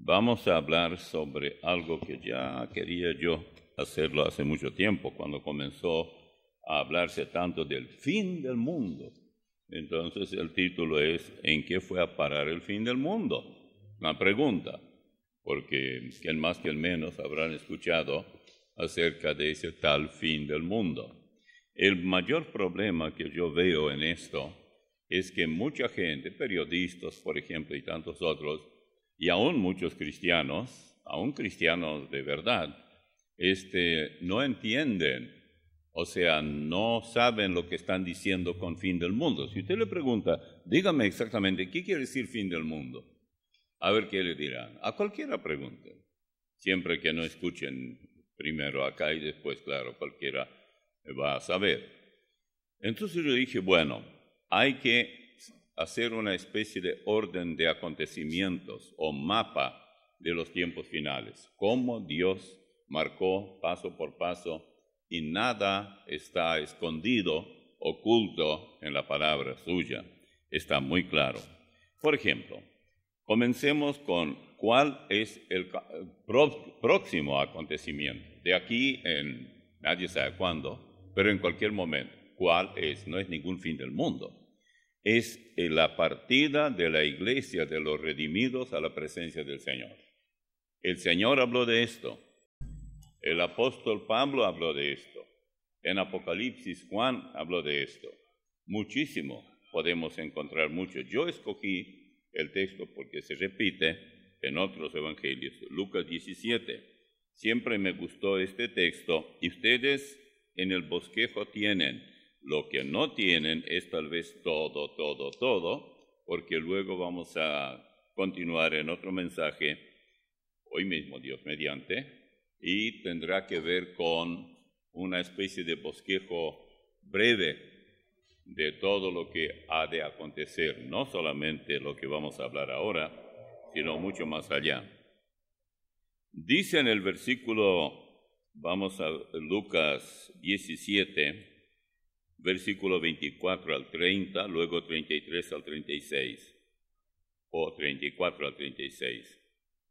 Vamos a hablar sobre algo que ya quería yo hacerlo hace mucho tiempo, cuando comenzó a hablarse tanto del fin del mundo. Entonces el título es ¿En qué fue a parar el fin del mundo? Una pregunta, porque quien más que el menos habrán escuchado acerca de ese tal fin del mundo. El mayor problema que yo veo en esto es que mucha gente, periodistas por ejemplo y tantos otros, y aún muchos cristianos, aún cristianos de verdad, no entienden, o sea, no saben lo que están diciendo con fin del mundo. Si usted le pregunta, dígame exactamente, ¿qué quiere decir fin del mundo? A ver qué le dirán. A cualquiera pregunten, siempre que no escuchen primero acá y después, claro, cualquiera va a saber. Entonces yo dije, bueno, hay que hacer una especie de orden de acontecimientos o mapa de los tiempos finales, cómo Dios marcó paso por paso y nada está escondido, oculto en la palabra suya, está muy claro. Por ejemplo, comencemos con cuál es el próximo acontecimiento, de aquí en nadie sabe cuándo, pero en cualquier momento, cuál es, no es ningún fin del mundo. Es la partida de la iglesia de los redimidos a la presencia del Señor. El Señor habló de esto. El apóstol Pablo habló de esto. En Apocalipsis Juan habló de esto. Muchísimo, podemos encontrar mucho. Yo escogí el texto porque se repite en otros evangelios. Lucas 17. Siempre me gustó este texto y ustedes en el bosquejo tienen. Lo que no tienen es tal vez todo, porque luego vamos a continuar en otro mensaje, hoy mismo Dios mediante, y tendrá que ver con una especie de bosquejo breve de todo lo que ha de acontecer, no solamente lo que vamos a hablar ahora, sino mucho más allá. Dice en el versículo, vamos a Lucas 17, versículo 24 al 30, luego 33 al 36, o 34 al 36.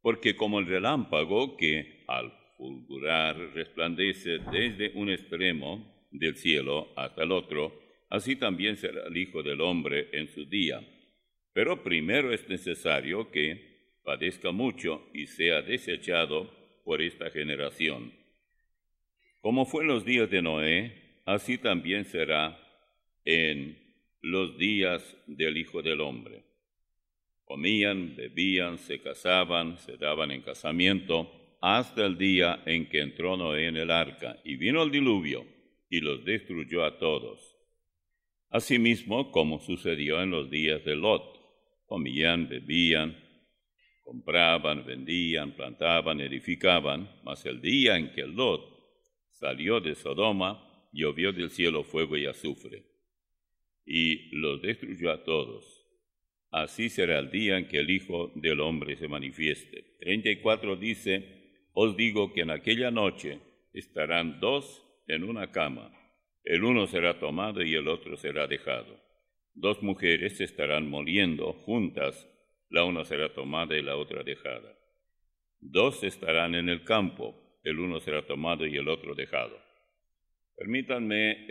Porque como el relámpago que al fulgurar resplandece desde un extremo del cielo hasta el otro, así también será el Hijo del Hombre en su día. Pero primero es necesario que padezca mucho y sea desechado por esta generación. Como fue en los días de Noé, así también será en los días del Hijo del Hombre. Comían, bebían, se casaban, se daban en casamiento, hasta el día en que entró Noé en el arca, y vino el diluvio, y los destruyó a todos. Asimismo, como sucedió en los días de Lot, comían, bebían, compraban, vendían, plantaban, edificaban, mas el día en que Lot salió de Sodoma, llovió del cielo fuego y azufre, y los destruyó a todos. Así será el día en que el Hijo del Hombre se manifieste. 34 dice, os digo que en aquella noche estarán dos en una cama, el uno será tomado y el otro será dejado. Dos mujeres estarán moliendo juntas, la una será tomada y la otra dejada. Dos estarán en el campo, el uno será tomado y el otro dejado. Permítanme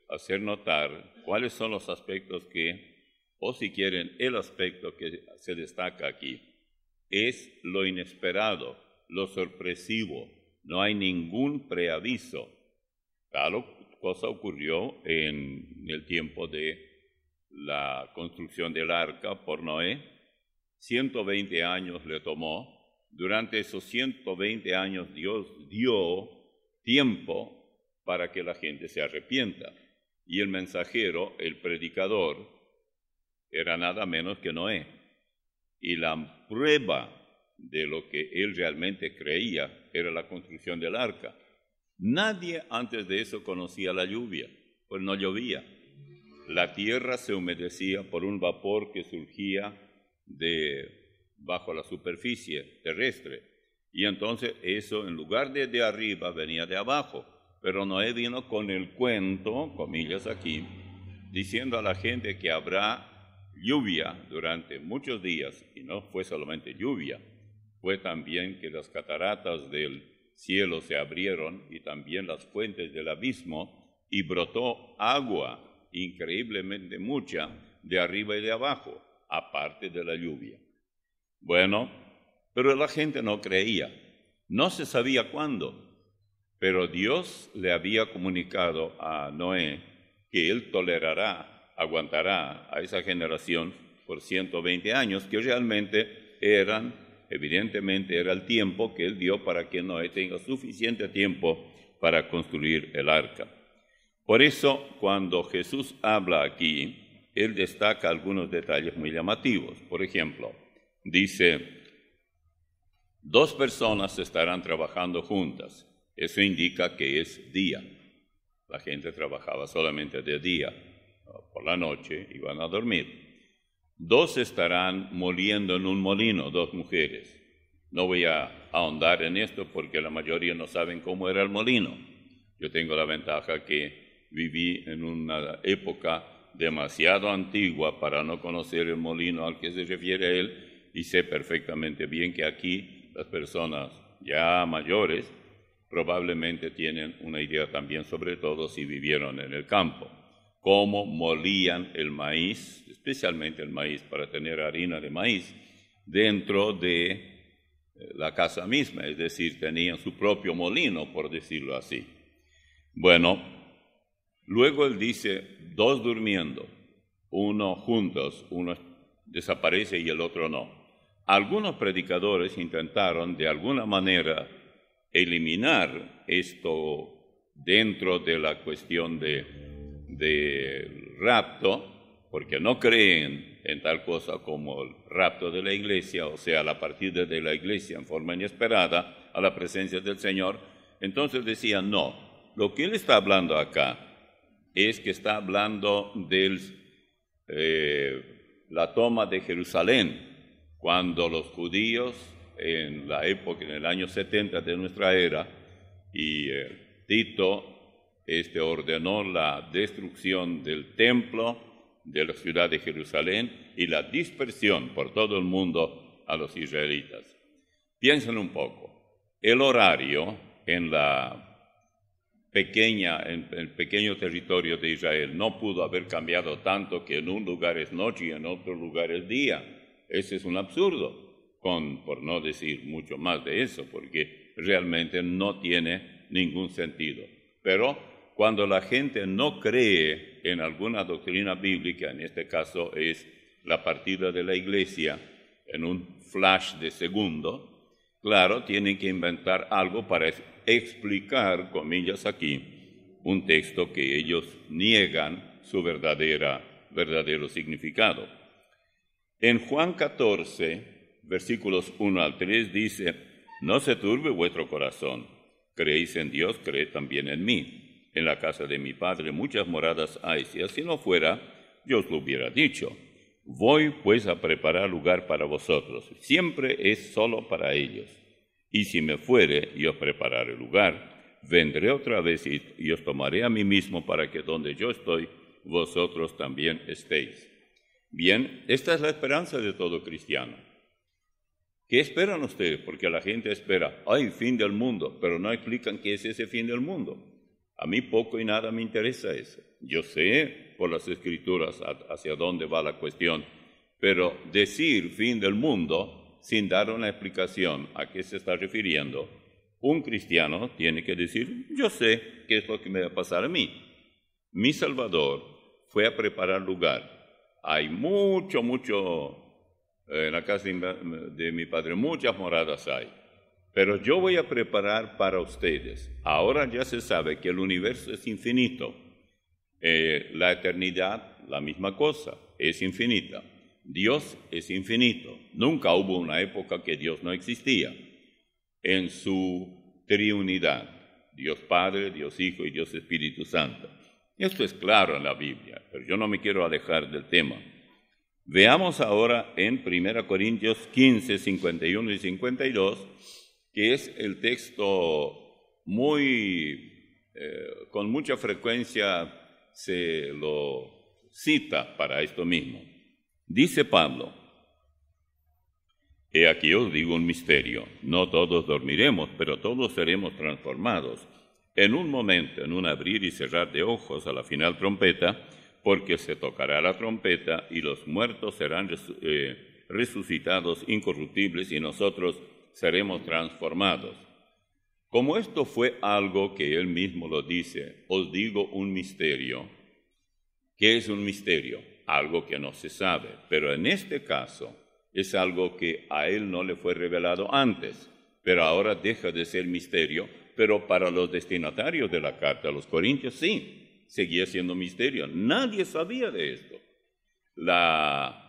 hacer notar cuáles son los aspectos o si quieren, el aspecto que se destaca aquí. Es lo inesperado, lo sorpresivo. No hay ningún preaviso. Tal cosa ocurrió en el tiempo de la construcción del arca por Noé. 120 años le tomó. Durante esos 120 años Dios dio tiempo para que la gente se arrepienta. Y el mensajero, el predicador, era nada menos que Noé. Y la prueba de lo que él realmente creía era la construcción del arca. Nadie antes de eso conocía la lluvia, pues no llovía. La tierra se humedecía por un vapor que surgía bajo la superficie terrestre. Y entonces eso, en lugar de arriba, venía de abajo. Pero Noé vino con el cuento, comillas aquí, diciendo a la gente que habrá lluvia durante muchos días, y no fue solamente lluvia, fue también que las cataratas del cielo se abrieron y también las fuentes del abismo, y brotó agua increíblemente mucha de arriba y de abajo, aparte de la lluvia. Bueno, pero la gente no creía, no se sabía cuándo, pero Dios le había comunicado a Noé que él tolerará, aguantará a esa generación por 120 años, que realmente evidentemente era el tiempo que él dio para que Noé tenga suficiente tiempo para construir el arca. Por eso, cuando Jesús habla aquí, él destaca algunos detalles muy llamativos. Por ejemplo, dice, 2 personas estarán trabajando juntas. Eso indica que es día. La gente trabajaba solamente de día. Por la noche iban a dormir. 2 estarán moliendo en un molino, 2 mujeres. No voy a ahondar en esto porque la mayoría no saben cómo era el molino. Yo tengo la ventaja que viví en una época demasiado antigua para no conocer el molino al que se refiere él, y sé perfectamente bien que aquí las personas ya mayores probablemente tienen una idea también, sobre todo si vivieron en el campo, cómo molían el maíz, especialmente el maíz, para tener harina de maíz, dentro de la casa misma, es decir, tenían su propio molino, por decirlo así. Bueno, luego él dice, 2 durmiendo, uno juntos, uno desaparece y el otro no. Algunos predicadores intentaron de alguna manera eliminar esto dentro de la cuestión de rapto, porque no creen en tal cosa como el rapto de la iglesia, o sea, la partida de la iglesia en forma inesperada a la presencia del Señor. Entonces decían, no, lo que él está hablando acá es que está hablando de la toma de Jerusalén, cuando los judíos en la época, en el año 70 de nuestra era, y Tito ordenó la destrucción del templo de la ciudad de Jerusalén y la dispersión por todo el mundo a los israelitas. Piensen un poco, el horario en el pequeño territorio de Israel no pudo haber cambiado tanto que en un lugar es noche y en otro lugar es día. Ese es un absurdo. Por no decir mucho más de eso, porque realmente no tiene ningún sentido. Pero cuando la gente no cree en alguna doctrina bíblica, en este caso es la partida de la iglesia en un flash de segundo, claro, tienen que inventar algo para explicar, comillas aquí, un texto que ellos niegan su verdadero significado. En Juan 14, versículos 1 al 3 dice, no se turbe vuestro corazón, creéis en Dios, creed también en mí. En la casa de mi Padre muchas moradas hay, si así no fuera, yo os lo hubiera dicho. Voy pues a preparar lugar para vosotros, siempre es solo para ellos. Y si me fuere y os prepararé lugar, vendré otra vez y os tomaré a mí mismo para que donde yo estoy, vosotros también estéis. Bien, esta es la esperanza de todo cristiano. ¿Qué esperan ustedes? Porque la gente espera, ¡ay, fin del mundo! Pero no explican qué es ese fin del mundo. A mí poco y nada me interesa eso. Yo sé por las Escrituras hacia dónde va la cuestión, pero decir fin del mundo sin dar una explicación a qué se está refiriendo, un cristiano tiene que decir, yo sé qué es lo que me va a pasar a mí. Mi Salvador fue a preparar lugar. Hay mucho en la casa de mi Padre, muchas moradas hay, pero yo voy a preparar para ustedes. Ahora ya se sabe que el universo es infinito, la eternidad, la misma cosa, es infinita. Dios es infinito, nunca hubo una época que Dios no existía. En su triunidad, Dios Padre, Dios Hijo y Dios Espíritu Santo. Esto es claro en la Biblia, pero yo no me quiero alejar del tema. Veamos ahora en 1 Corintios 15, 51 y 52, que es el texto con mucha frecuencia se lo cita para esto mismo. Dice Pablo: he aquí os digo un misterio, no todos dormiremos, pero todos seremos transformados, en un momento, en un abrir y cerrar de ojos a la final trompeta, porque se tocará la trompeta y los muertos serán resucitados incorruptibles y nosotros seremos transformados. Como esto fue algo que él mismo lo dice, os digo un misterio. ¿Qué es un misterio? Algo que no se sabe, pero en este caso es algo que a él no le fue revelado antes, pero ahora deja de ser misterio, pero para los destinatarios de la carta a los Corintios sí, seguía siendo misterio. Nadie sabía de esto. La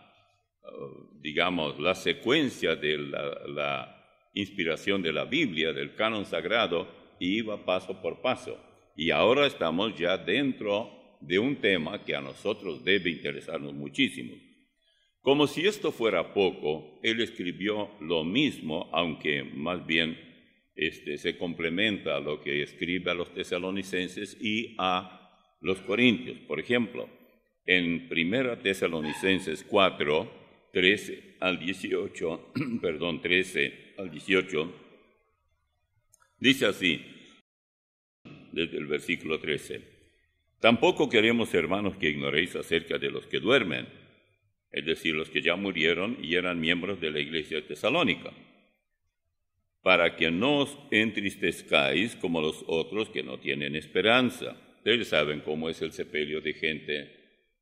secuencia de la inspiración de la Biblia, del canon sagrado, iba paso por paso. Y ahora estamos ya dentro de un tema que a nosotros debe interesarnos muchísimo. Como si esto fuera poco, él escribió lo mismo, aunque más bien se complementa a lo que escribe a los tesalonicenses y a los corintios. Por ejemplo, en 1 Tesalonicenses 4, 13 al 18, dice así, desde el versículo 13: tampoco queremos, hermanos, que ignoréis acerca de los que duermen, es decir, los que ya murieron y eran miembros de la iglesia de Tesalónica, para que no os entristezcáis como los otros que no tienen esperanza. Ustedes saben cómo es el sepelio de gente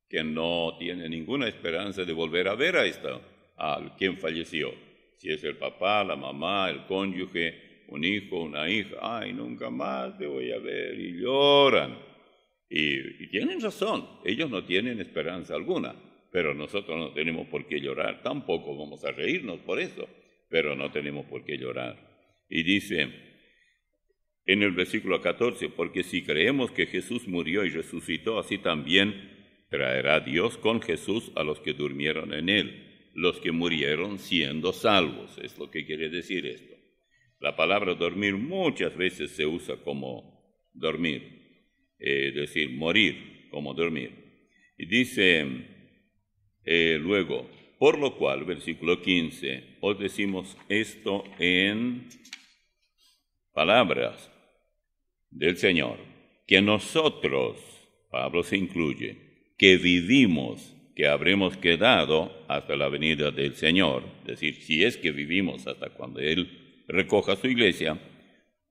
que no tiene ninguna esperanza de volver a ver a quien falleció. Si es el papá, la mamá, el cónyuge, un hijo, una hija, ¡ay, nunca más te voy a ver! Y lloran. Y tienen razón, ellos no tienen esperanza alguna, pero nosotros no tenemos por qué llorar, tampoco vamos a reírnos por eso, pero no tenemos por qué llorar. Y dice en el versículo 14, porque si creemos que Jesús murió y resucitó, así también traerá Dios con Jesús a los que durmieron en él, los que murieron siendo salvos. Es lo que quiere decir esto. La palabra dormir muchas veces se usa como dormir, es decir, morir como dormir. Y dice luego, por lo cual, versículo 15, os decimos esto en palabras del Señor, que nosotros, Pablo se incluye, que vivimos, que habremos quedado hasta la venida del Señor, es decir, si es que vivimos hasta cuando Él recoja su iglesia,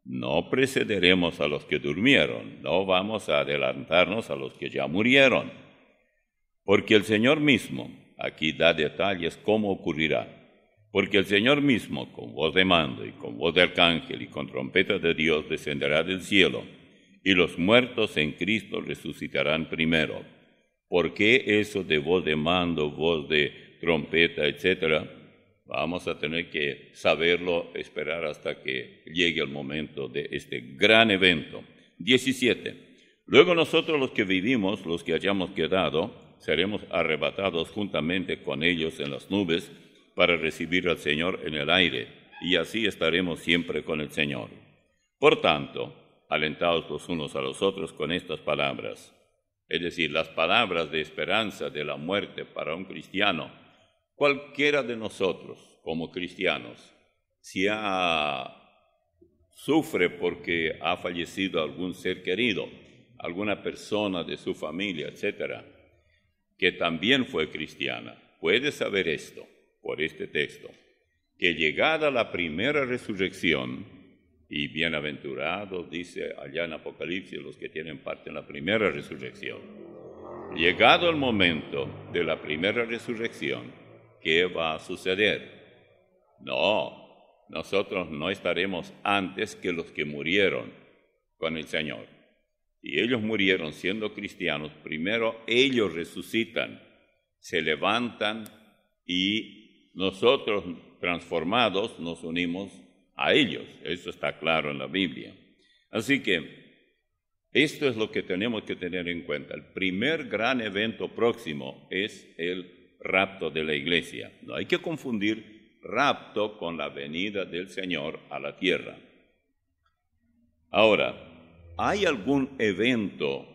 no precederemos a los que durmieron, no vamos a adelantarnos a los que ya murieron, porque el Señor mismo, aquí da detalles cómo ocurrirá, porque el Señor mismo, con voz de mando y con voz de arcángel y con trompeta de Dios, descenderá del cielo, y los muertos en Cristo resucitarán primero. ¿Por qué eso de voz de mando, voz de trompeta, etcétera? Vamos a tener que saberlo, esperar hasta que llegue el momento de este gran evento. 17. Luego nosotros los que vivimos, los que hayamos quedado, seremos arrebatados juntamente con ellos en las nubes para recibir al Señor en el aire, y así estaremos siempre con el Señor. Por tanto, alentaos los unos a los otros con estas palabras. Es decir, las palabras de esperanza de la muerte para un cristiano. Cualquiera de nosotros, como cristianos, si sufre porque ha fallecido algún ser querido, alguna persona de su familia, etcétera, que también fue cristiana, puede saber esto, por este texto, que llegada la primera resurrección, y bienaventurados, dice allá en Apocalipsis, los que tienen parte en la primera resurrección. Llegado el momento de la primera resurrección, ¿qué va a suceder? No, nosotros no estaremos antes que los que murieron con el Señor. Y ellos murieron siendo cristianos, primero ellos resucitan, se levantan y nosotros transformados nos unimos a ellos. Eso está claro en la Biblia. Así que esto es lo que tenemos que tener en cuenta. El primer gran evento próximo es el rapto de la iglesia. No hay que confundir rapto con la venida del Señor a la tierra. Ahora, ¿hay algún evento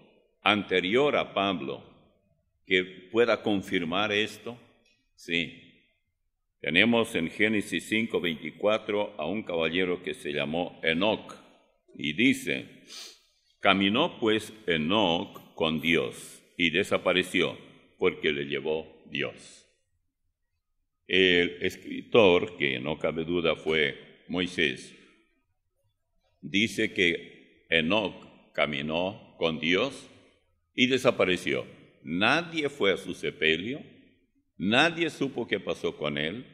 anterior a Pablo que pueda confirmar esto? Sí. Tenemos en Génesis 5:24 a un caballero que se llamó Enoc, y dice, caminó pues Enoc con Dios, y desapareció, porque le llevó Dios. El escritor, que no cabe duda fue Moisés, dice que Enoc caminó con Dios y desapareció. Nadie fue a su sepelio, nadie supo qué pasó con él,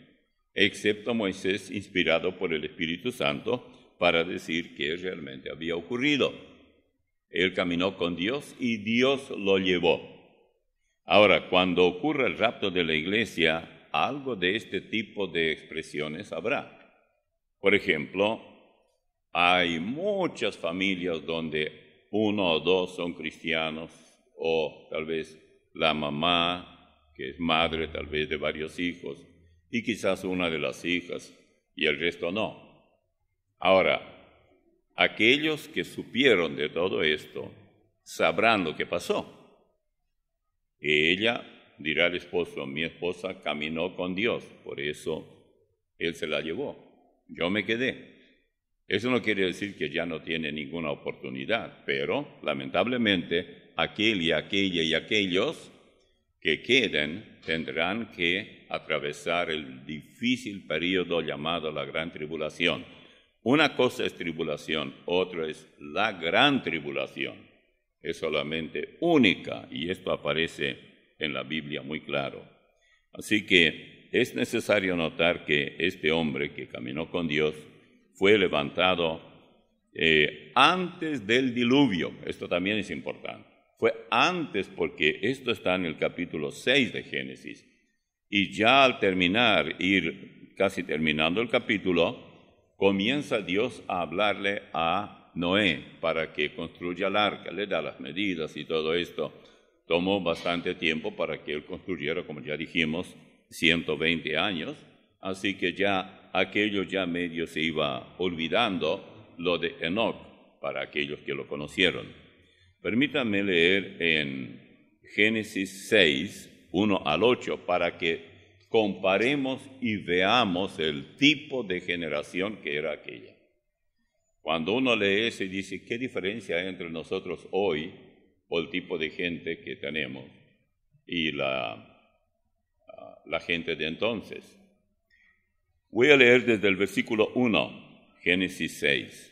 excepto Moisés, inspirado por el Espíritu Santo, para decir qué realmente había ocurrido. Él caminó con Dios y Dios lo llevó. Ahora, cuando ocurra el rapto de la iglesia, algo de este tipo de expresiones habrá. Por ejemplo, hay muchas familias donde uno o dos son cristianos, o tal vez la mamá, que es madre tal vez de varios hijos, y quizás una de las hijas, y el resto no. Ahora, aquellos que supieron de todo esto sabrán lo que pasó. Ella dirá al esposo, mi esposa caminó con Dios, por eso él se la llevó, yo me quedé. Eso no quiere decir que ya no tiene ninguna oportunidad, pero lamentablemente aquel y aquella y aquellos que queden tendrán que atravesar el difícil periodo llamado la Gran Tribulación. Una cosa es tribulación, otra es la Gran Tribulación. Es solamente única, y esto aparece en la Biblia muy claro. Así que es necesario notar que este hombre que caminó con Dios fue levantado antes del diluvio. Esto también es importante. Fue antes, porque esto está en el capítulo 6 de Génesis. Y ya al terminar, casi terminando el capítulo, comienza Dios a hablarle a Noé para que construya el arca, le da las medidas y todo esto. Tomó bastante tiempo para que él construyera, como ya dijimos, 120 años, así que ya aquello ya medio se iba olvidando, lo de Enoc, para aquellos que lo conocieron. Permítanme leer en Génesis 6, 1 al 8, para que comparemos y veamos el tipo de generación que era aquella. Cuando uno lee eso y dice, ¿qué diferencia hay entre nosotros hoy o el tipo de gente que tenemos y la gente de entonces? Voy a leer desde el versículo 1, Génesis 6.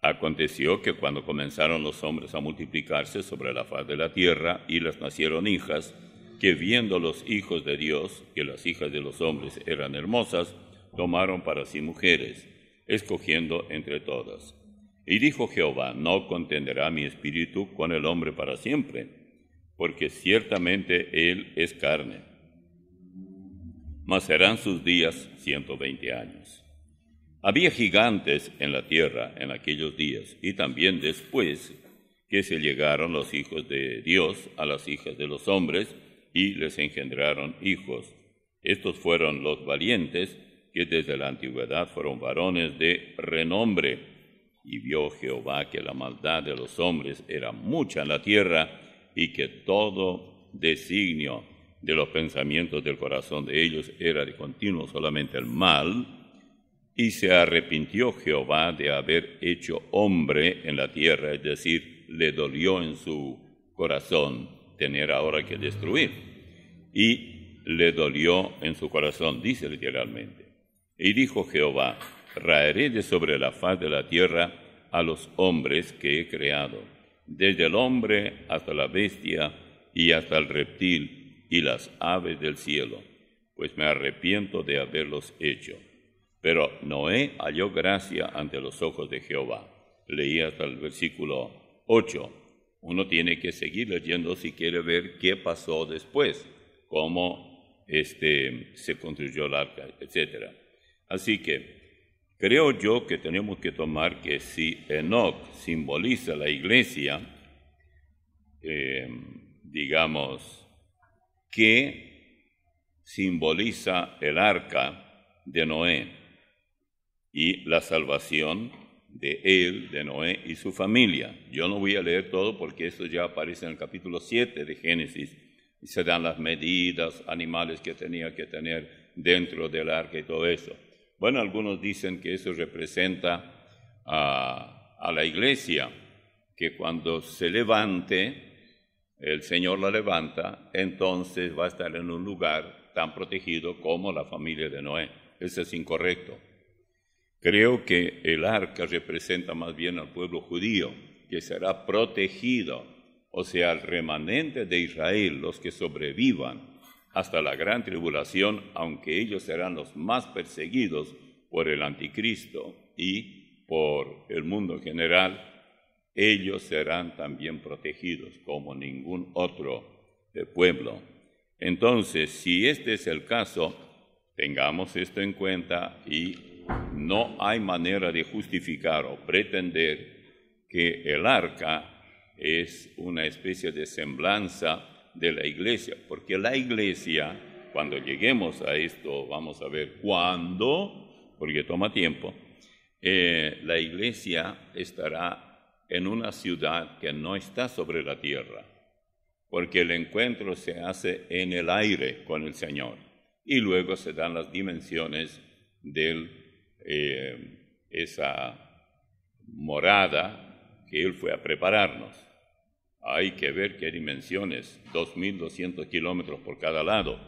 Aconteció que cuando comenzaron los hombres a multiplicarse sobre la faz de la tierra y les nacieron hijas, que viendo los hijos de Dios que las hijas de los hombres eran hermosas, tomaron para sí mujeres, escogiendo entre todas. Y dijo Jehová, no contenderá mi espíritu con el hombre para siempre, porque ciertamente él es carne, mas serán sus días 120 años. Había gigantes en la tierra en aquellos días, y también después que se llegaron los hijos de Dios a las hijas de los hombres, y les engendraron hijos. Estos fueron los valientes, que desde la antigüedad fueron varones de renombre. Y vio Jehová que la maldad de los hombres era mucha en la tierra, y que todo designio de los pensamientos del corazón de ellos era de continuo solamente el mal. Y se arrepintió Jehová de haber hecho hombre en la tierra, es decir, le dolió en su corazón tener ahora que destruir. Y le dolió en su corazón, dice literalmente. Y dijo Jehová, raeré de sobre la faz de la tierra a los hombres que he creado, desde el hombre hasta la bestia y hasta el reptil y las aves del cielo, pues me arrepiento de haberlos hecho. Pero Noé halló gracia ante los ojos de Jehová. Leí hasta el versículo 8. Uno tiene que seguir leyendo si quiere ver qué pasó después, cómo se construyó el arca, etc. Así que creo yo que tenemos que tomar que si Enoc simboliza la iglesia, digamos, que simboliza el arca de Noé y la salvación de él, de Noé y su familia. Yo no voy a leer todo porque eso ya aparece en el capítulo 7 de Génesis, y se dan las medidas, animales que tenía que tener dentro del arca y todo eso. Bueno, algunos dicen que eso representa a la iglesia, que cuando se levante, el Señor la levanta, entonces va a estar en un lugar tan protegido como la familia de Noé. Eso es incorrecto. Creo que el arca representa más bien al pueblo judío, que será protegido, o sea, el remanente de Israel, los que sobrevivan hasta la gran tribulación, aunque ellos serán los más perseguidos por el anticristo y por el mundo en general, ellos serán también protegidos como ningún otro pueblo. Entonces, si este es el caso, tengamos esto en cuenta y no hay manera de justificar o pretender que el arca es una especie de semblanza de la iglesia, porque la iglesia, cuando lleguemos a esto, vamos a ver cuándo, porque toma tiempo, la iglesia estará en una ciudad que no está sobre la tierra, porque el encuentro se hace en el aire con el Señor, y luego se dan las dimensiones de esa morada que Él fue a prepararnos. Hay que ver qué dimensiones, 2.200 kilómetros por cada lado.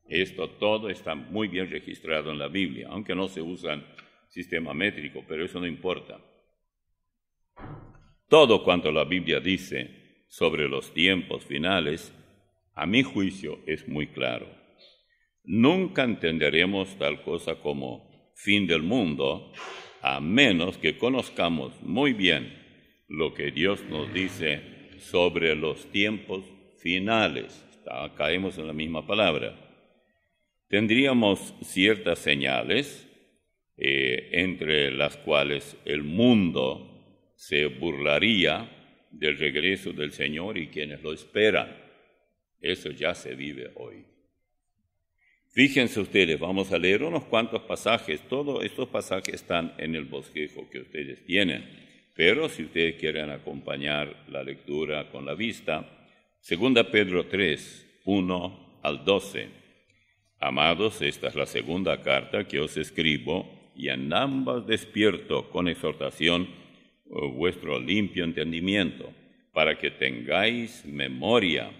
Esto todo está muy bien registrado en la Biblia, aunque no se usa sistema métrico, pero eso no importa. Todo cuanto la Biblia dice sobre los tiempos finales, a mi juicio, es muy claro. Nunca entenderemos tal cosa como fin del mundo, a menos que conozcamos muy bien lo que Dios nos dice sobre los tiempos finales. Caemos en la misma palabra. Tendríamos ciertas señales, entre las cuales el mundo se burlaría del regreso del Señor y quienes lo esperan. Eso ya se vive hoy. Fíjense ustedes, vamos a leer unos cuantos pasajes. Todos estos pasajes están en el bosquejo que ustedes tienen. Pero si ustedes quieren acompañar la lectura con la vista, 2 Pedro 3, 1 al 12. Amados, esta es la segunda carta que os escribo, y en ambas despierto con exhortación vuestro limpio entendimiento, para que tengáis memoria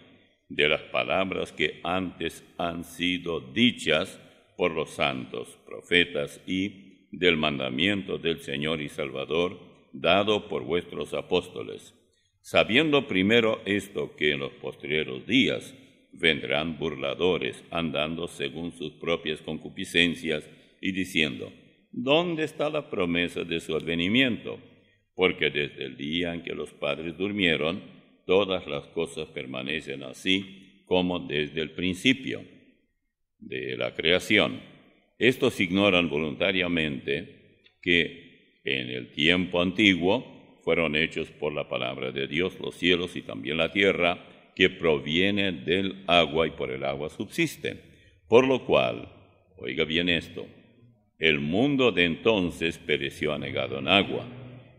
de las palabras que antes han sido dichas por los santos profetas y del mandamiento del Señor y Salvador dado por vuestros apóstoles, sabiendo primero esto, que en los postreros días vendrán burladores, andando según sus propias concupiscencias y diciendo: ¿dónde está la promesa de su advenimiento? Porque desde el día en que los padres durmieron, todas las cosas permanecen así como desde el principio de la creación. Estos ignoran voluntariamente que en el tiempo antiguo fueron hechos por la palabra de Dios los cielos y también la tierra, que proviene del agua y por el agua subsisten. Por lo cual, oiga bien esto, el mundo de entonces pereció anegado en agua,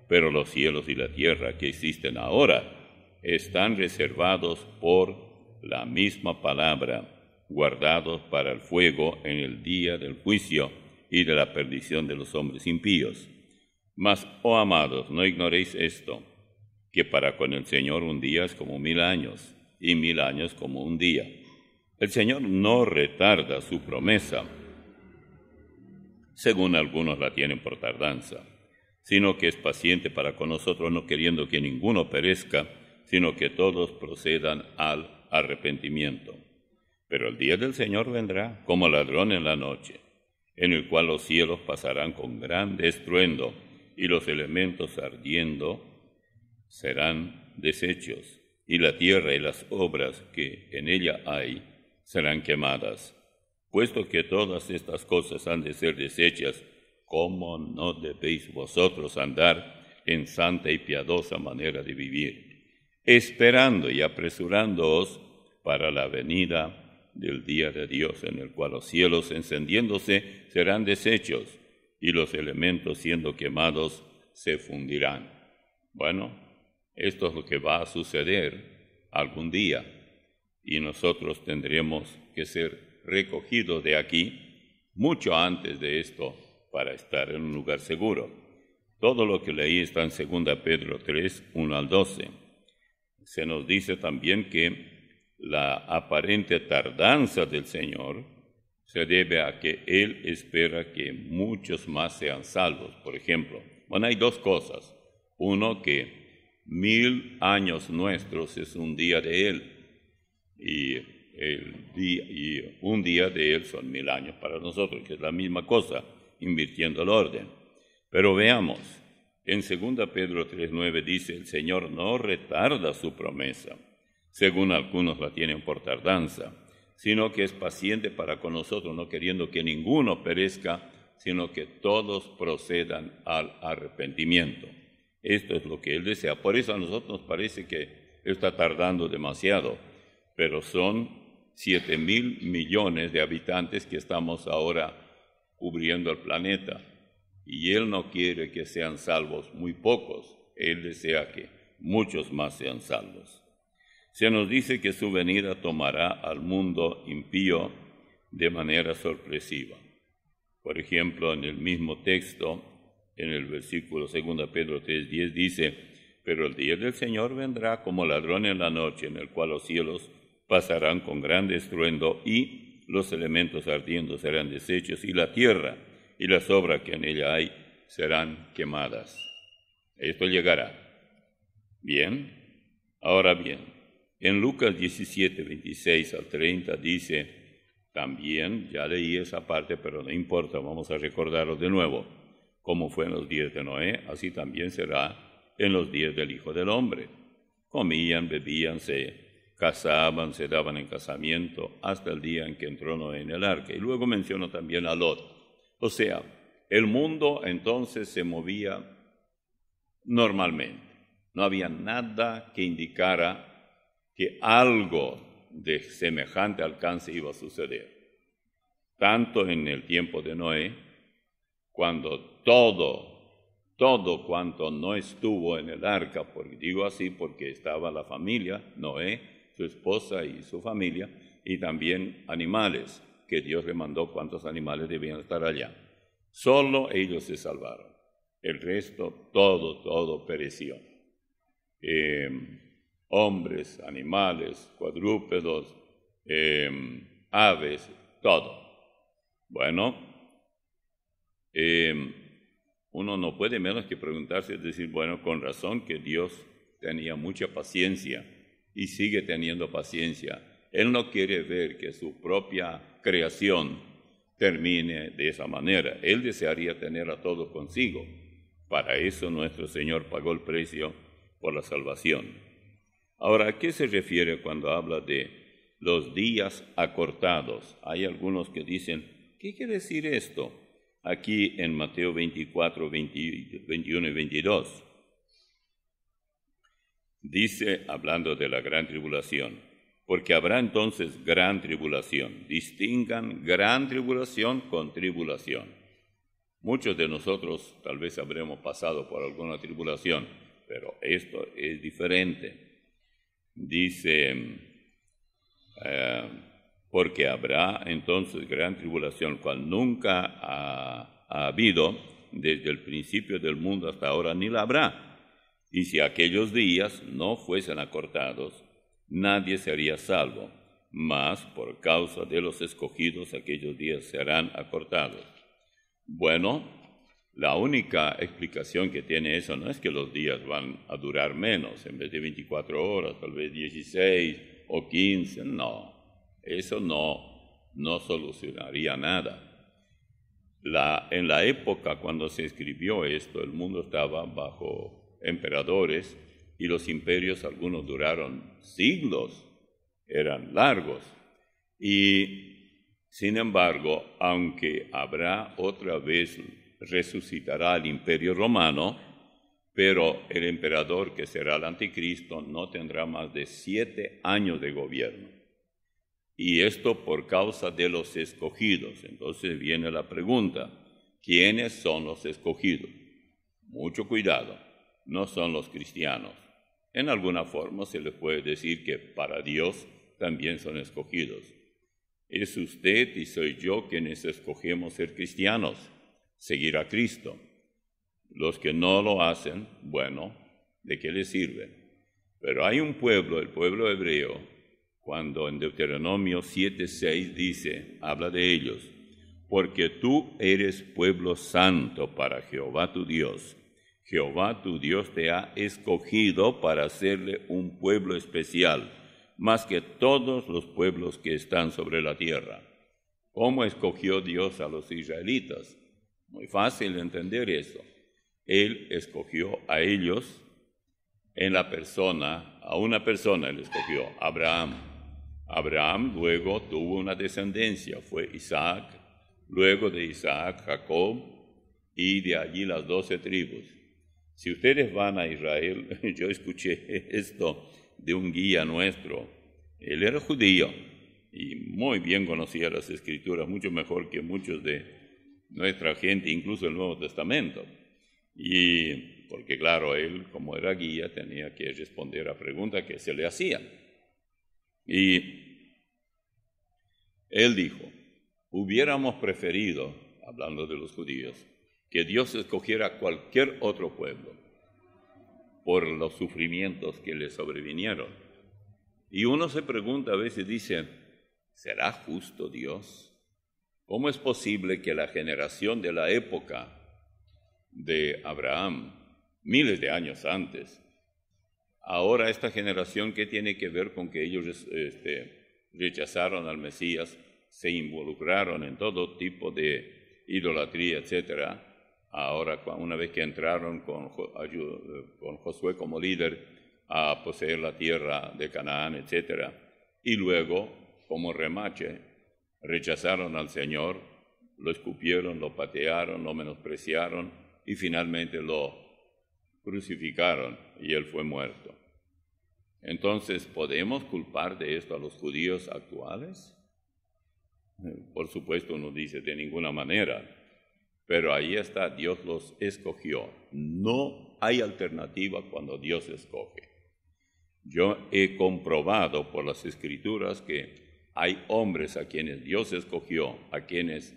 pero los cielos y la tierra que existen ahora están reservados por la misma palabra, guardados para el fuego en el día del juicio y de la perdición de los hombres impíos. Mas, oh amados, no ignoréis esto, que para con el Señor un día es como 1000 años, y 1000 años como un día. El Señor no retarda su promesa, según algunos la tienen por tardanza, sino que es paciente para con nosotros, no queriendo que ninguno perezca, sino que todos procedan al arrepentimiento. Pero el día del Señor vendrá como ladrón en la noche, en el cual los cielos pasarán con grande estruendo, y los elementos ardiendo serán deshechos, y la tierra y las obras que en ella hay serán quemadas. Puesto que todas estas cosas han de ser deshechas, ¿cómo no debéis vosotros andar en santa y piadosa manera de vivir, esperando y apresurándoos para la venida del día de Dios, en el cual los cielos encendiéndose serán deshechos, y los elementos siendo quemados se fundirán? Bueno, esto es lo que va a suceder algún día. y nosotros tendremos que ser recogidos de aquí mucho antes de esto para estar en un lugar seguro. Todo lo que leí está en 2 Pedro 3, 1 al 12. Se nos dice también que la aparente tardanza del Señor se debe a que Él espera que muchos más sean salvos. Por ejemplo, hay dos cosas. Uno, que 1000 años nuestros es un día de Él, y un día de Él son 1000 años para nosotros, que es la misma cosa, invirtiendo el orden. Pero veamos, en 2 Pedro 3:9 dice, el Señor no retarda su promesa, según algunos la tienen por tardanza, sino que es paciente para con nosotros, no queriendo que ninguno perezca, sino que todos procedan al arrepentimiento. Esto es lo que Él desea. Por eso a nosotros nos parece que está tardando demasiado, pero son 7,000 millones de habitantes que estamos ahora cubriendo el planeta, y Él no quiere que sean salvos muy pocos, Él desea que muchos más sean salvos. Se nos dice que su venida tomará al mundo impío de manera sorpresiva. Por ejemplo, en el mismo texto, en el versículo 2 Pedro 3:10 dice, pero el día del Señor vendrá como ladrón en la noche, en el cual los cielos pasarán con grande estruendo y los elementos ardiendo serán deshechos y la tierra y las obras que en ella hay serán quemadas. Esto llegará. Bien, ahora bien, en Lucas 17, 26 al 30 dice, también, ya leí esa parte, pero no importa, vamos a recordarlo de nuevo, como fue en los días de Noé, así también será en los días del Hijo del Hombre. Comían, bebían, se casaban, se daban en casamiento, hasta el día en que entró Noé en el arca. Y luego menciono también a Lot. O sea, el mundo entonces se movía normalmente. No había nada que indicara que algo de semejante alcance iba a suceder. Tanto en el tiempo de Noé, cuando todo cuanto no estuvo en el arca, porque digo así porque estaba la familia, Noé, su esposa y su familia, y también animales, que Dios le mandó cuántos animales debían estar allá. Solo ellos se salvaron. El resto, todo pereció. Hombres, animales, cuadrúpedos, aves, todo. Bueno, uno no puede menos que preguntarse, es decir, bueno, con razón que Dios tenía mucha paciencia y sigue teniendo paciencia. Él no quiere ver que su propia creación termine de esa manera. Él desearía tener a todos consigo. Para eso nuestro Señor pagó el precio por la salvación. Ahora, ¿a qué se refiere cuando habla de los días acortados? Hay algunos que dicen, ¿qué quiere decir esto? Aquí en Mateo 24, 21 y 22. Dice, hablando de la gran tribulación, porque habrá entonces gran tribulación. Distingan gran tribulación con tribulación. Muchos de nosotros tal vez habremos pasado por alguna tribulación, pero esto es diferente. Dice, porque habrá entonces gran tribulación, cual nunca ha habido desde el principio del mundo hasta ahora, ni la habrá. Y si aquellos días no fuesen acortados, nadie sería salvo, mas por causa de los escogidos aquellos días serán acortados. Bueno, la única explicación que tiene eso no es que los días van a durar menos, en vez de 24 horas, tal vez 16 o 15, no. Eso no solucionaría nada. En la época cuando se escribió esto, el mundo estaba bajo emperadores y los imperios, algunos duraron siglos, eran largos. Y, sin embargo, aunque habrá otra vez, resucitará el imperio romano, pero el emperador que será el anticristo no tendrá más de 7 años de gobierno. Y esto por causa de los escogidos. Entonces viene la pregunta, ¿quiénes son los escogidos? Mucho cuidado, no son los cristianos. En alguna forma se le puede decir que para Dios también son escogidos. Es usted y soy yo quienes escogemos ser cristianos, seguir a Cristo. Los que no lo hacen, bueno, ¿de qué les sirve? Pero hay un pueblo, el pueblo hebreo, cuando en Deuteronomio 7:6 dice, habla de ellos, porque tú eres pueblo santo para Jehová tu Dios. Jehová tu Dios te ha escogido para hacerle un pueblo especial, más que todos los pueblos que están sobre la tierra. ¿Cómo escogió Dios a los israelitas? Muy fácil entender eso. Él escogió a ellos en la persona, a una persona él escogió, Abraham. Abraham luego tuvo una descendencia, fue Isaac, luego de Isaac, Jacob, y de allí las 12 tribus. Si ustedes van a Israel, yo escuché esto de un guía nuestro. Él era judío y muy bien conocía las Escrituras, mucho mejor que muchos de nuestra gente, incluso el Nuevo Testamento. Y porque claro, él como era guía tenía que responder a preguntas que se le hacían. Y él dijo, hubiéramos preferido, hablando de los judíos, que Dios escogiera cualquier otro pueblo por los sufrimientos que le sobrevinieron. Y uno se pregunta a veces, dice, ¿será justo Dios? ¿Cómo es posible que la generación de la época de Abraham, miles de años antes, ahora esta generación, ¿qué tiene que ver con que ellos rechazaron al Mesías, se involucraron en todo tipo de idolatría, etcétera? Ahora, una vez que entraron con Josué como líder a poseer la tierra de Canaán, etcétera, y luego, como remache, rechazaron al Señor, lo escupieron, lo patearon, lo menospreciaron y finalmente lo crucificaron y él fue muerto. Entonces, ¿podemos culpar de esto a los judíos actuales? Por supuesto, uno dice de ninguna manera. Pero ahí está, Dios los escogió. No hay alternativa cuando Dios escoge. Yo he comprobado por las Escrituras que hay hombres a quienes Dios escogió, a quienes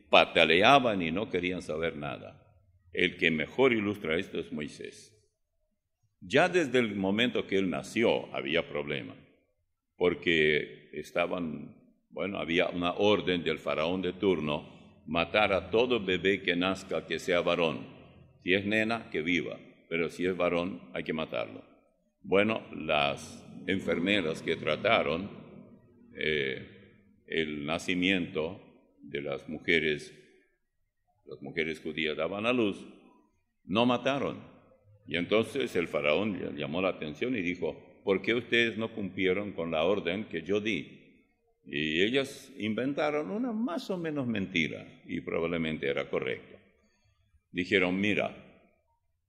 pataleaban y no querían saber nada. El que mejor ilustra esto es Moisés. Ya desde el momento que él nació había problema, porque había una orden del faraón de turno, matar a todo bebé que nazca que sea varón. Si es nena, que viva, pero si es varón, hay que matarlo. Bueno, las enfermeras que trataron el nacimiento de las mujeres judías daban a luz, no mataron. Y entonces el faraón llamó la atención y dijo, ¿por qué ustedes no cumplieron con la orden que yo di? Y ellas inventaron una más o menos mentira, y probablemente era correcta. Dijeron, mira,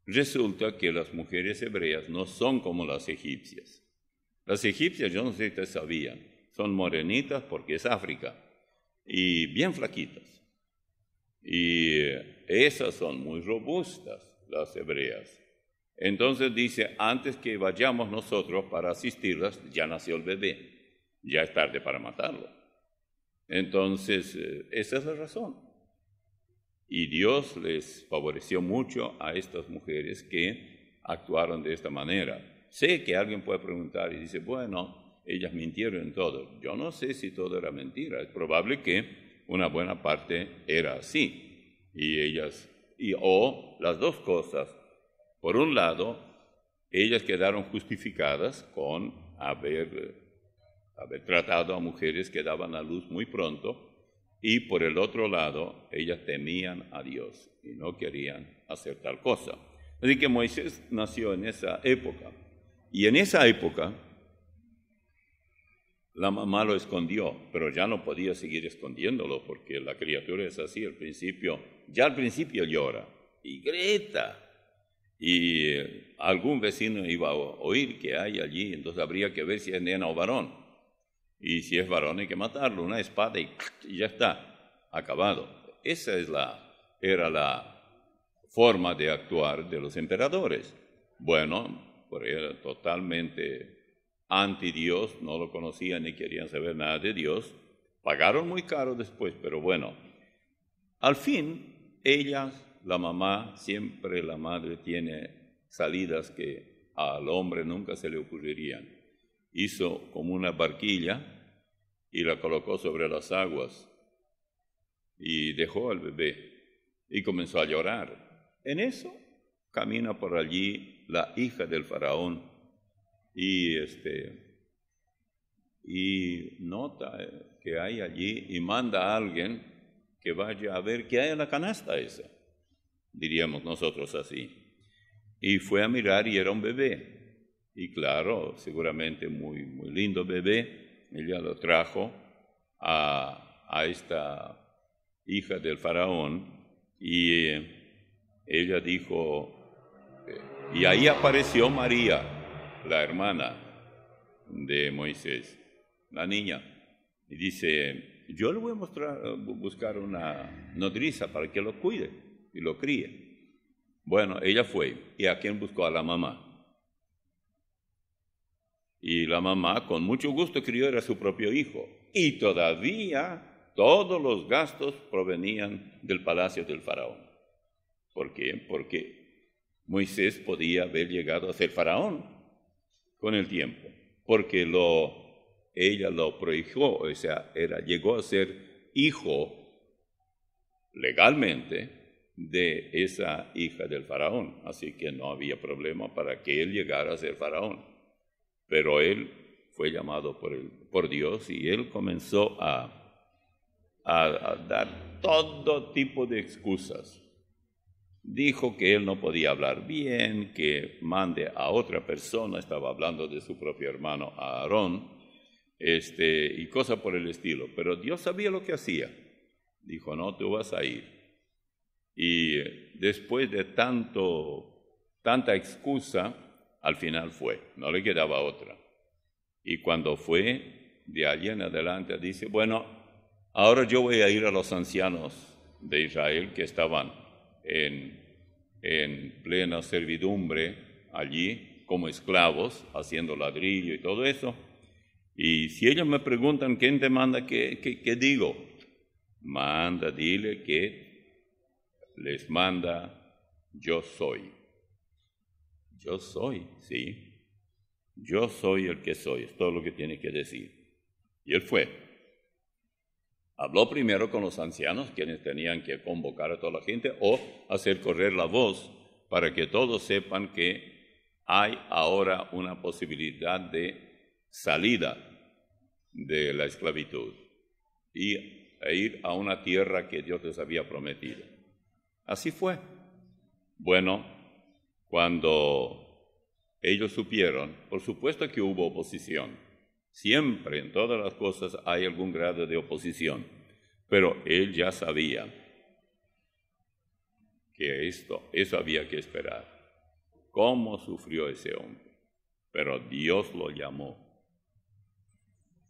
resulta que las mujeres hebreas no son como las egipcias. Las egipcias, yo no sé si ustedes sabían, son morenitas porque es África, y bien flaquitas. Y esas son muy robustas, las hebreas. Entonces dice, antes que vayamos nosotros para asistirlas, ya nació el bebé. Ya es tarde para matarlo. Entonces, esa es la razón. Y Dios les favoreció mucho a estas mujeres que actuaron de esta manera. Sé que alguien puede preguntar y dice, bueno, ellas mintieron en todo. Yo no sé si todo era mentira. Es probable que una buena parte era así. O las dos cosas. Por un lado, ellas quedaron justificadas con haber tratado a mujeres que daban a luz muy pronto, y por el otro lado, ellas temían a Dios y no querían hacer tal cosa. Así que Moisés nació en esa época, y en esa época la mamá lo escondió, pero ya no podía seguir escondiéndolo, porque la criatura es así, al principio llora y grita, y algún vecino iba a oír que hay allí, entonces habría que ver si es nena o varón. Y si es varón hay que matarlo, una espada y ya está, acabado. Esa era la forma de actuar de los emperadores. Bueno, pero era totalmente anti Dios, no lo conocían ni querían saber nada de Dios. Pagaron muy caro después, pero bueno. Al fin, ella, la mamá, siempre la madre tiene salidas que al hombre nunca se le ocurrirían. Hizo como una barquilla y la colocó sobre las aguas y dejó al bebé y comenzó a llorar. En eso camina por allí la hija del faraón y nota que hay allí y manda a alguien que vaya a ver qué hay en la canasta esa, diríamos nosotros así. Y fue a mirar y era un bebé. Y claro, seguramente muy, muy lindo bebé. Ella lo trajo a esta hija del faraón y ella dijo, y ahí apareció María, la hermana de Moisés, la niña, y dice, yo le voy a buscar una nodriza para que lo cuide y lo críe. Bueno, ella fue, ¿y a quién buscó? A la mamá. Y la mamá con mucho gusto crió, era su propio hijo. Y todavía todos los gastos provenían del palacio del faraón. ¿Por qué? Porque Moisés podía haber llegado a ser faraón con el tiempo. Porque ella lo prohibió, o sea, llegó a ser hijo legalmente de esa hija del faraón. Así que no había problema para que él llegara a ser faraón. Pero él fue llamado por Dios y él comenzó a dar todo tipo de excusas. Dijo que él no podía hablar bien, que mande a otra persona, estaba hablando de su propio hermano Aarón, y cosas por el estilo. Pero Dios sabía lo que hacía. Dijo, no, tú vas a ir. Y después de tanta excusa, al final fue, no le quedaba otra. Y cuando fue, de allí en adelante, dice, bueno, ahora yo voy a ir a los ancianos de Israel que estaban en plena servidumbre allí, como esclavos, haciendo ladrillo y todo eso. Y si ellos me preguntan, ¿quién te manda? ¿Qué digo? Manda, dile que les manda, yo soy. Yo soy, sí. Yo soy el que soy, es todo lo que tiene que decir. Y él fue. Habló primero con los ancianos, quienes tenían que convocar a toda la gente o hacer correr la voz para que todos sepan que hay ahora una posibilidad de salida de la esclavitud e ir a una tierra que Dios les había prometido. Así fue. Bueno, cuando ellos supieron, por supuesto que hubo oposición. Siempre en todas las cosas hay algún grado de oposición. Pero él ya sabía que eso había que esperar. ¿Cómo sufrió ese hombre? Pero Dios lo llamó.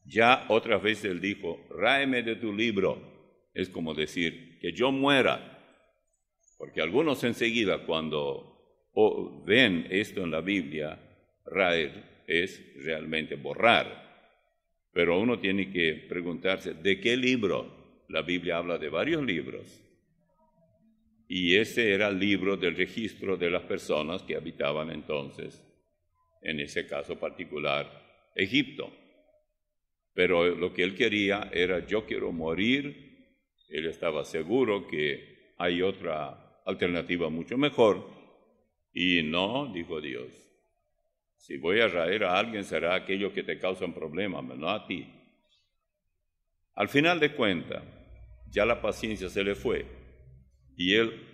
Ya otra vez él dijo, ráeme de tu libro. Es como decir, que yo muera. Porque algunos enseguida cuando ven esto en la Biblia, raer es realmente borrar. Pero uno tiene que preguntarse, ¿de qué libro? La Biblia habla de varios libros. Y ese era el libro del registro de las personas que habitaban entonces, en ese caso particular, Egipto. Pero lo que él quería era, yo quiero morir. Él estaba seguro que hay otra alternativa mucho mejor. Y no, dijo Dios, si voy a raer a alguien será aquello que te causan problemas, no a ti. Al final de cuentas, ya la paciencia se le fue y él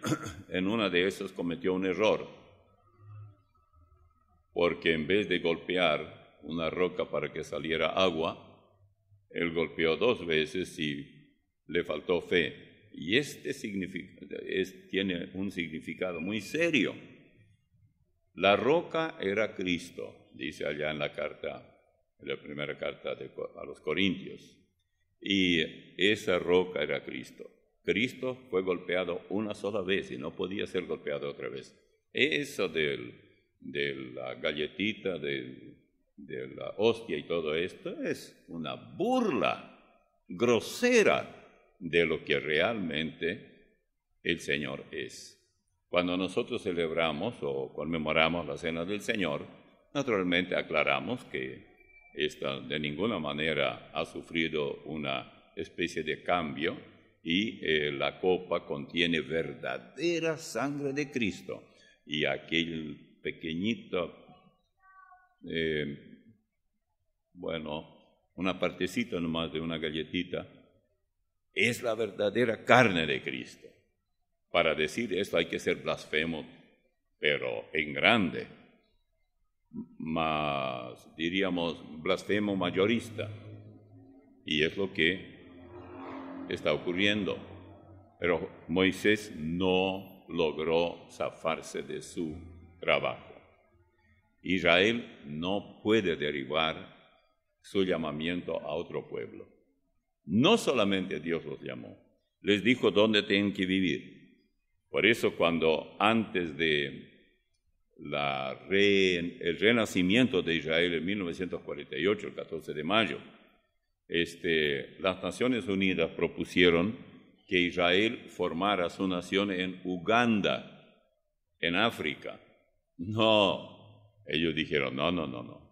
en una de esas cometió un error, porque en vez de golpear una roca para que saliera agua, él golpeó 2 veces y le faltó fe. Y tiene un significado muy serio. La roca era Cristo, dice allá en la primera carta a los Corintios. Y esa roca era Cristo. Cristo fue golpeado una sola vez y no podía ser golpeado otra vez. Eso de la galletita de la hostia y todo esto, es una burla grosera de lo que realmente el Señor es. Cuando nosotros celebramos o conmemoramos la Cena del Señor, naturalmente aclaramos que esta de ninguna manera ha sufrido una especie de cambio y la copa contiene verdadera sangre de Cristo. Y aquel pequeñito, una partecita nomás de una galletita, es la verdadera carne de Cristo. Para decir esto hay que ser blasfemo, pero en grande, más diríamos blasfemo mayorista. Y es lo que está ocurriendo. Pero Moisés no logró zafarse de su trabajo. Israel no puede derivar su llamamiento a otro pueblo. No solamente Dios los llamó, les dijo dónde tienen que vivir. Por eso cuando antes de el renacimiento de Israel en 1948, el 14 de mayo, las Naciones Unidas propusieron que Israel formara su nación en Uganda, en África. No, ellos dijeron, no.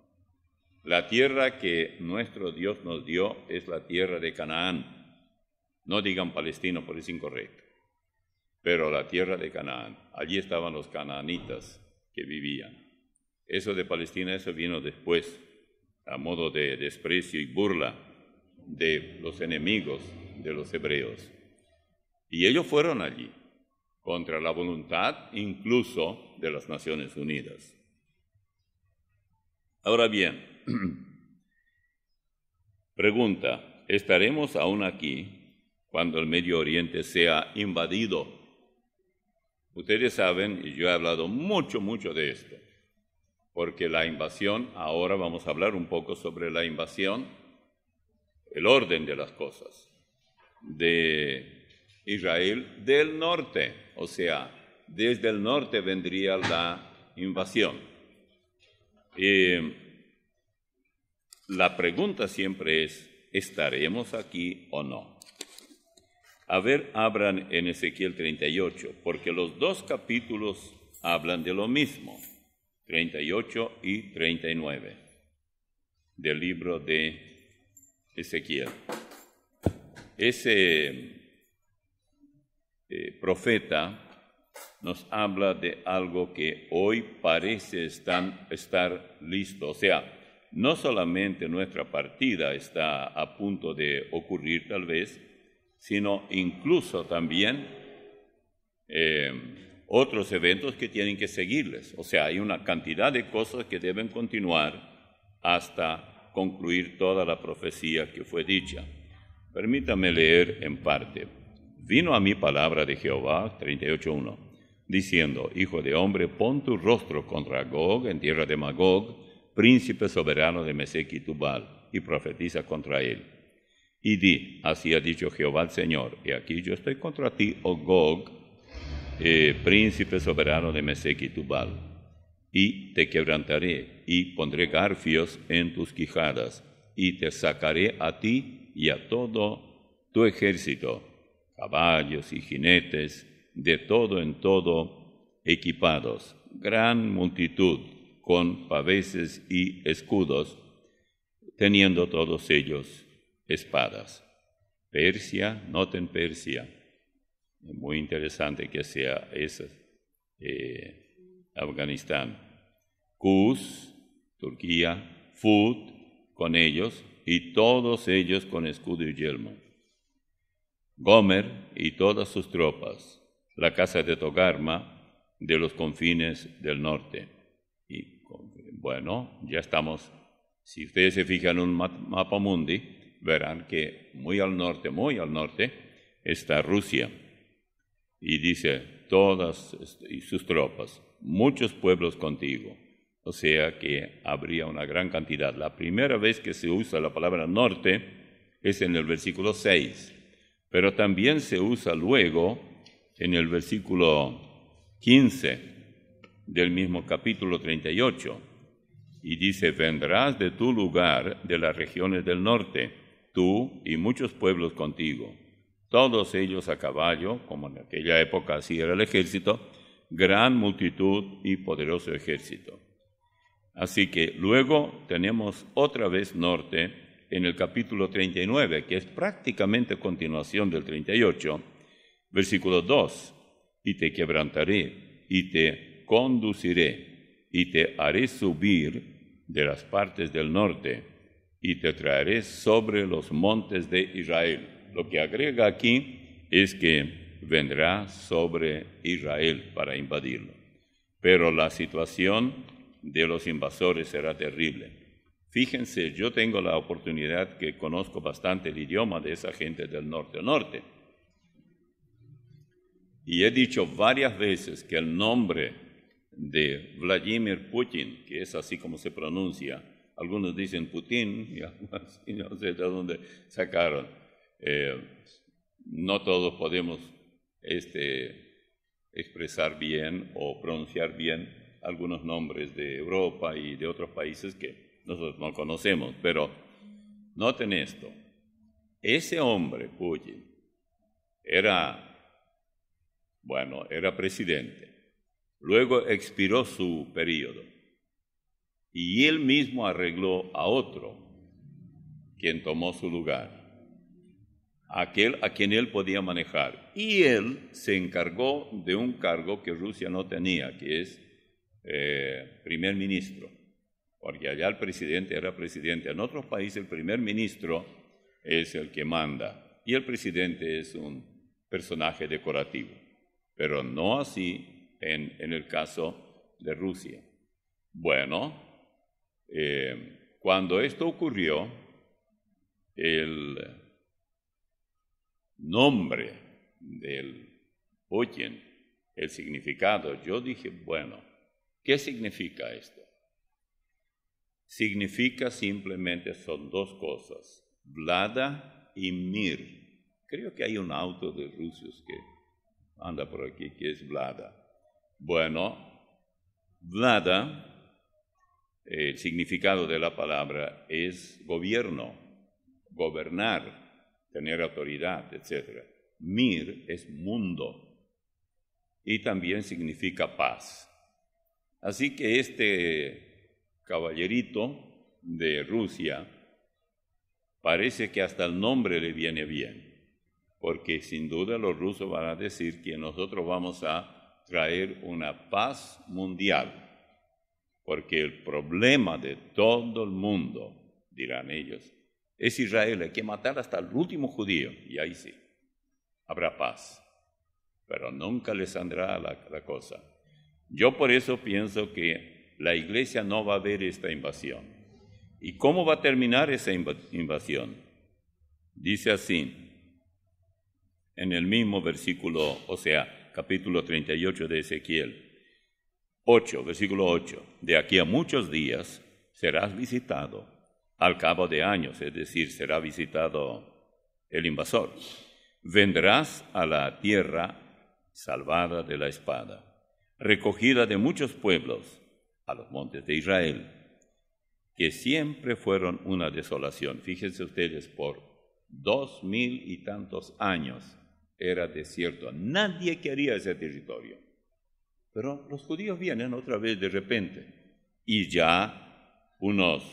La tierra que nuestro Dios nos dio es la tierra de Canaán. No digan Palestina, porque es incorrecto. Pero la tierra de Canaán, allí estaban los canaanitas que vivían. Eso de Palestina, eso vino después, a modo de desprecio y burla de los enemigos de los hebreos. Y ellos fueron allí, contra la voluntad incluso de las Naciones Unidas. Ahora bien, pregunta, ¿estaremos aún aquí cuando el Medio Oriente sea invadido? Ustedes saben, y yo he hablado mucho de esto, porque la invasión, ahora vamos a hablar un poco sobre la invasión, el orden de las cosas, de Israel del norte, o sea, desde el norte vendría la invasión. La pregunta siempre es, ¿estaremos aquí o no? A ver, abran en Ezequiel 38, porque los dos capítulos hablan de lo mismo, 38 y 39, del libro de Ezequiel. Ese profeta nos habla de algo que hoy parece estar listo. O sea, no solamente nuestra partida está a punto de ocurrir tal vez, sino incluso también otros eventos que tienen que seguirles. O sea, hay una cantidad de cosas que deben continuar hasta concluir toda la profecía que fue dicha. Permítame leer en parte. Vino a mí palabra de Jehová, 38:1, diciendo, Hijo de hombre, pon tu rostro contra Gog en tierra de Magog, príncipe soberano de Mesec y Tubal, y profetiza contra él. Y di, así ha dicho Jehová el Señor, y aquí yo estoy contra ti, oh Gog, príncipe soberano de Mesec y Tubal, y te quebrantaré, y pondré garfios en tus quijadas, y te sacaré a ti y a todo tu ejército, caballos y jinetes, de todo en todo equipados, gran multitud, con paveses y escudos, teniendo todos ellos espadas. Persia, noten Persia, muy interesante que sea esa, Afganistán. Cus, Turquía, Fut, con ellos, y todos ellos con escudo y yelmo. Gomer y todas sus tropas, la casa de Togarma de los confines del norte. Y bueno, ya estamos, si ustedes se fijan en un mapa mundi, verán que muy al norte, está Rusia. Y dice, todas sus tropas, muchos pueblos contigo. O sea que habría una gran cantidad. La primera vez que se usa la palabra norte es en el versículo 6, pero también se usa luego en el versículo 15 del mismo capítulo 38. Y dice, vendrás de tu lugar, de las regiones del norte, tú y muchos pueblos contigo, todos ellos a caballo, como en aquella época así era el ejército, gran multitud y poderoso ejército. Así que luego tenemos otra vez norte en el capítulo 39, que es prácticamente continuación del 38, versículo 2, y te quebrantaré, y te conduciré, y te haré subir de las partes del norte, y te traeré sobre los montes de Israel. Lo que agrega aquí es que vendrá sobre Israel para invadirlo. Pero la situación de los invasores será terrible. Fíjense, yo tengo la oportunidad que conozco bastante el idioma de esa gente del norte. Y he dicho varias veces que el nombre de Vladimir Putin, que es así como se pronuncia, algunos dicen Putin, y algo así, no sé de dónde sacaron. No todos podemos expresar bien o pronunciar bien algunos nombres de Europa y de otros países que nosotros no conocemos, pero noten esto, ese hombre, Putin, era presidente, luego expiró su periodo y él mismo arregló a otro, quien tomó su lugar, aquel a quien él podía manejar, y él se encargó de un cargo que Rusia no tenía, que es primer ministro, porque allá el presidente era presidente. En otros países el primer ministro es el que manda y el presidente es un personaje decorativo, pero no así en el caso de Rusia. Bueno, cuando esto ocurrió, el nombre del Putin, el significado, yo dije, bueno, ¿qué significa esto? Significa simplemente, son dos cosas, Vlada y Mir. Creo que hay un auto de rusos que anda por aquí, que es Vlada. Bueno, Vlada, el significado de la palabra es gobierno, gobernar, tener autoridad, etc. Mir es mundo y también significa paz. Así que este caballerito de Rusia parece que hasta el nombre le viene bien, porque sin duda los rusos van a decir que nosotros vamos a traer una paz mundial, porque el problema de todo el mundo, dirán ellos, es Israel, hay que matar hasta el último judío, y ahí sí, habrá paz, pero nunca les saldrá la cosa. Yo por eso pienso que la iglesia no va a ver esta invasión. ¿Y cómo va a terminar esa invasión? Dice así, en el mismo versículo, o sea, capítulo 38 de Ezequiel, 8, versículo 8, de aquí a muchos días serás visitado, al cabo de años, es decir, será visitado el invasor. Vendrás a la tierra salvada de la espada, recogida de muchos pueblos, a los montes de Israel, que siempre fueron una desolación. Fíjense ustedes, por 2000 y tantos años era desierto. Nadie quería ese territorio. Pero los judíos vienen otra vez de repente. Y ya unos,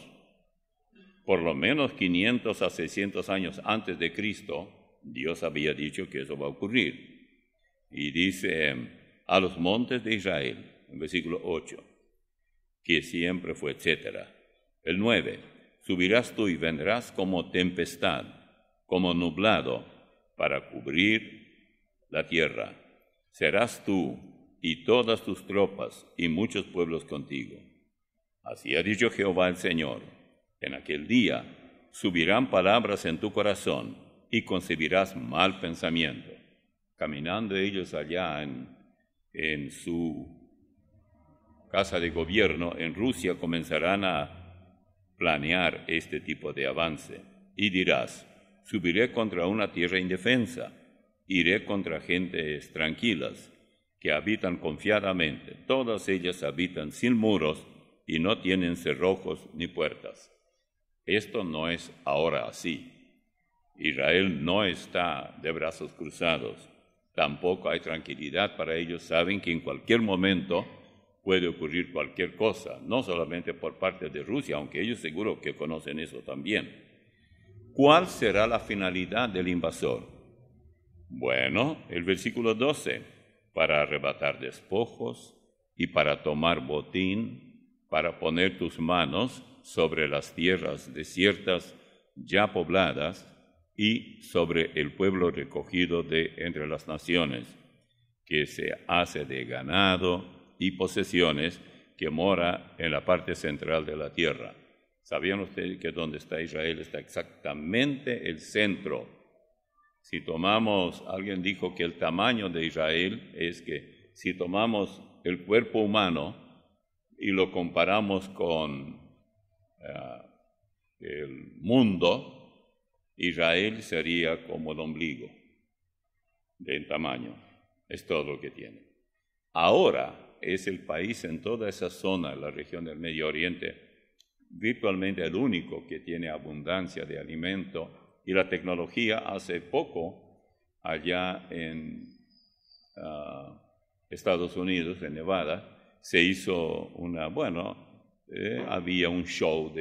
por lo menos 500 a 600 años antes de Cristo, Dios había dicho que eso va a ocurrir. Y dice, a los montes de Israel, en versículo 8, que siempre fue, etcétera. El 9, subirás tú y vendrás como tempestad, como nublado, para cubrir la tierra. Serás tú y todas tus tropas y muchos pueblos contigo. Así ha dicho Jehová el Señor. En aquel día subirán palabras en tu corazón y concebirás mal pensamiento. Caminando ellos allá en su casa de gobierno en Rusia, comenzarán a planear este tipo de avance. Y dirás, subiré contra una tierra indefensa, iré contra gentes tranquilas, que habitan confiadamente, todas ellas habitan sin muros y no tienen cerrojos ni puertas. Esto no es ahora así. Israel no está de brazos cruzados. Tampoco hay tranquilidad para ellos. Saben que en cualquier momento puede ocurrir cualquier cosa, no solamente por parte de Rusia, aunque ellos seguro que conocen eso también. ¿Cuál será la finalidad del invasor? Bueno, el versículo 12, para arrebatar despojos y para tomar botín, para poner tus manos sobre las tierras desiertas ya pobladas y sobre el pueblo recogido de entre las naciones, que se hace de ganado y posesiones, que mora en la parte central de la tierra. ¿Sabían ustedes que donde está Israel está exactamente el centro? Si tomamos, alguien dijo que el tamaño de Israel es que si tomamos el cuerpo humano y lo comparamos con el mundo, Israel sería como el ombligo de tamaño. Es todo lo que tiene. Ahora es el país en toda esa zona, la región del Medio Oriente, virtualmente el único que tiene abundancia de alimento, y la tecnología hace poco, allá en Estados Unidos, en Nevada, se hizo había un show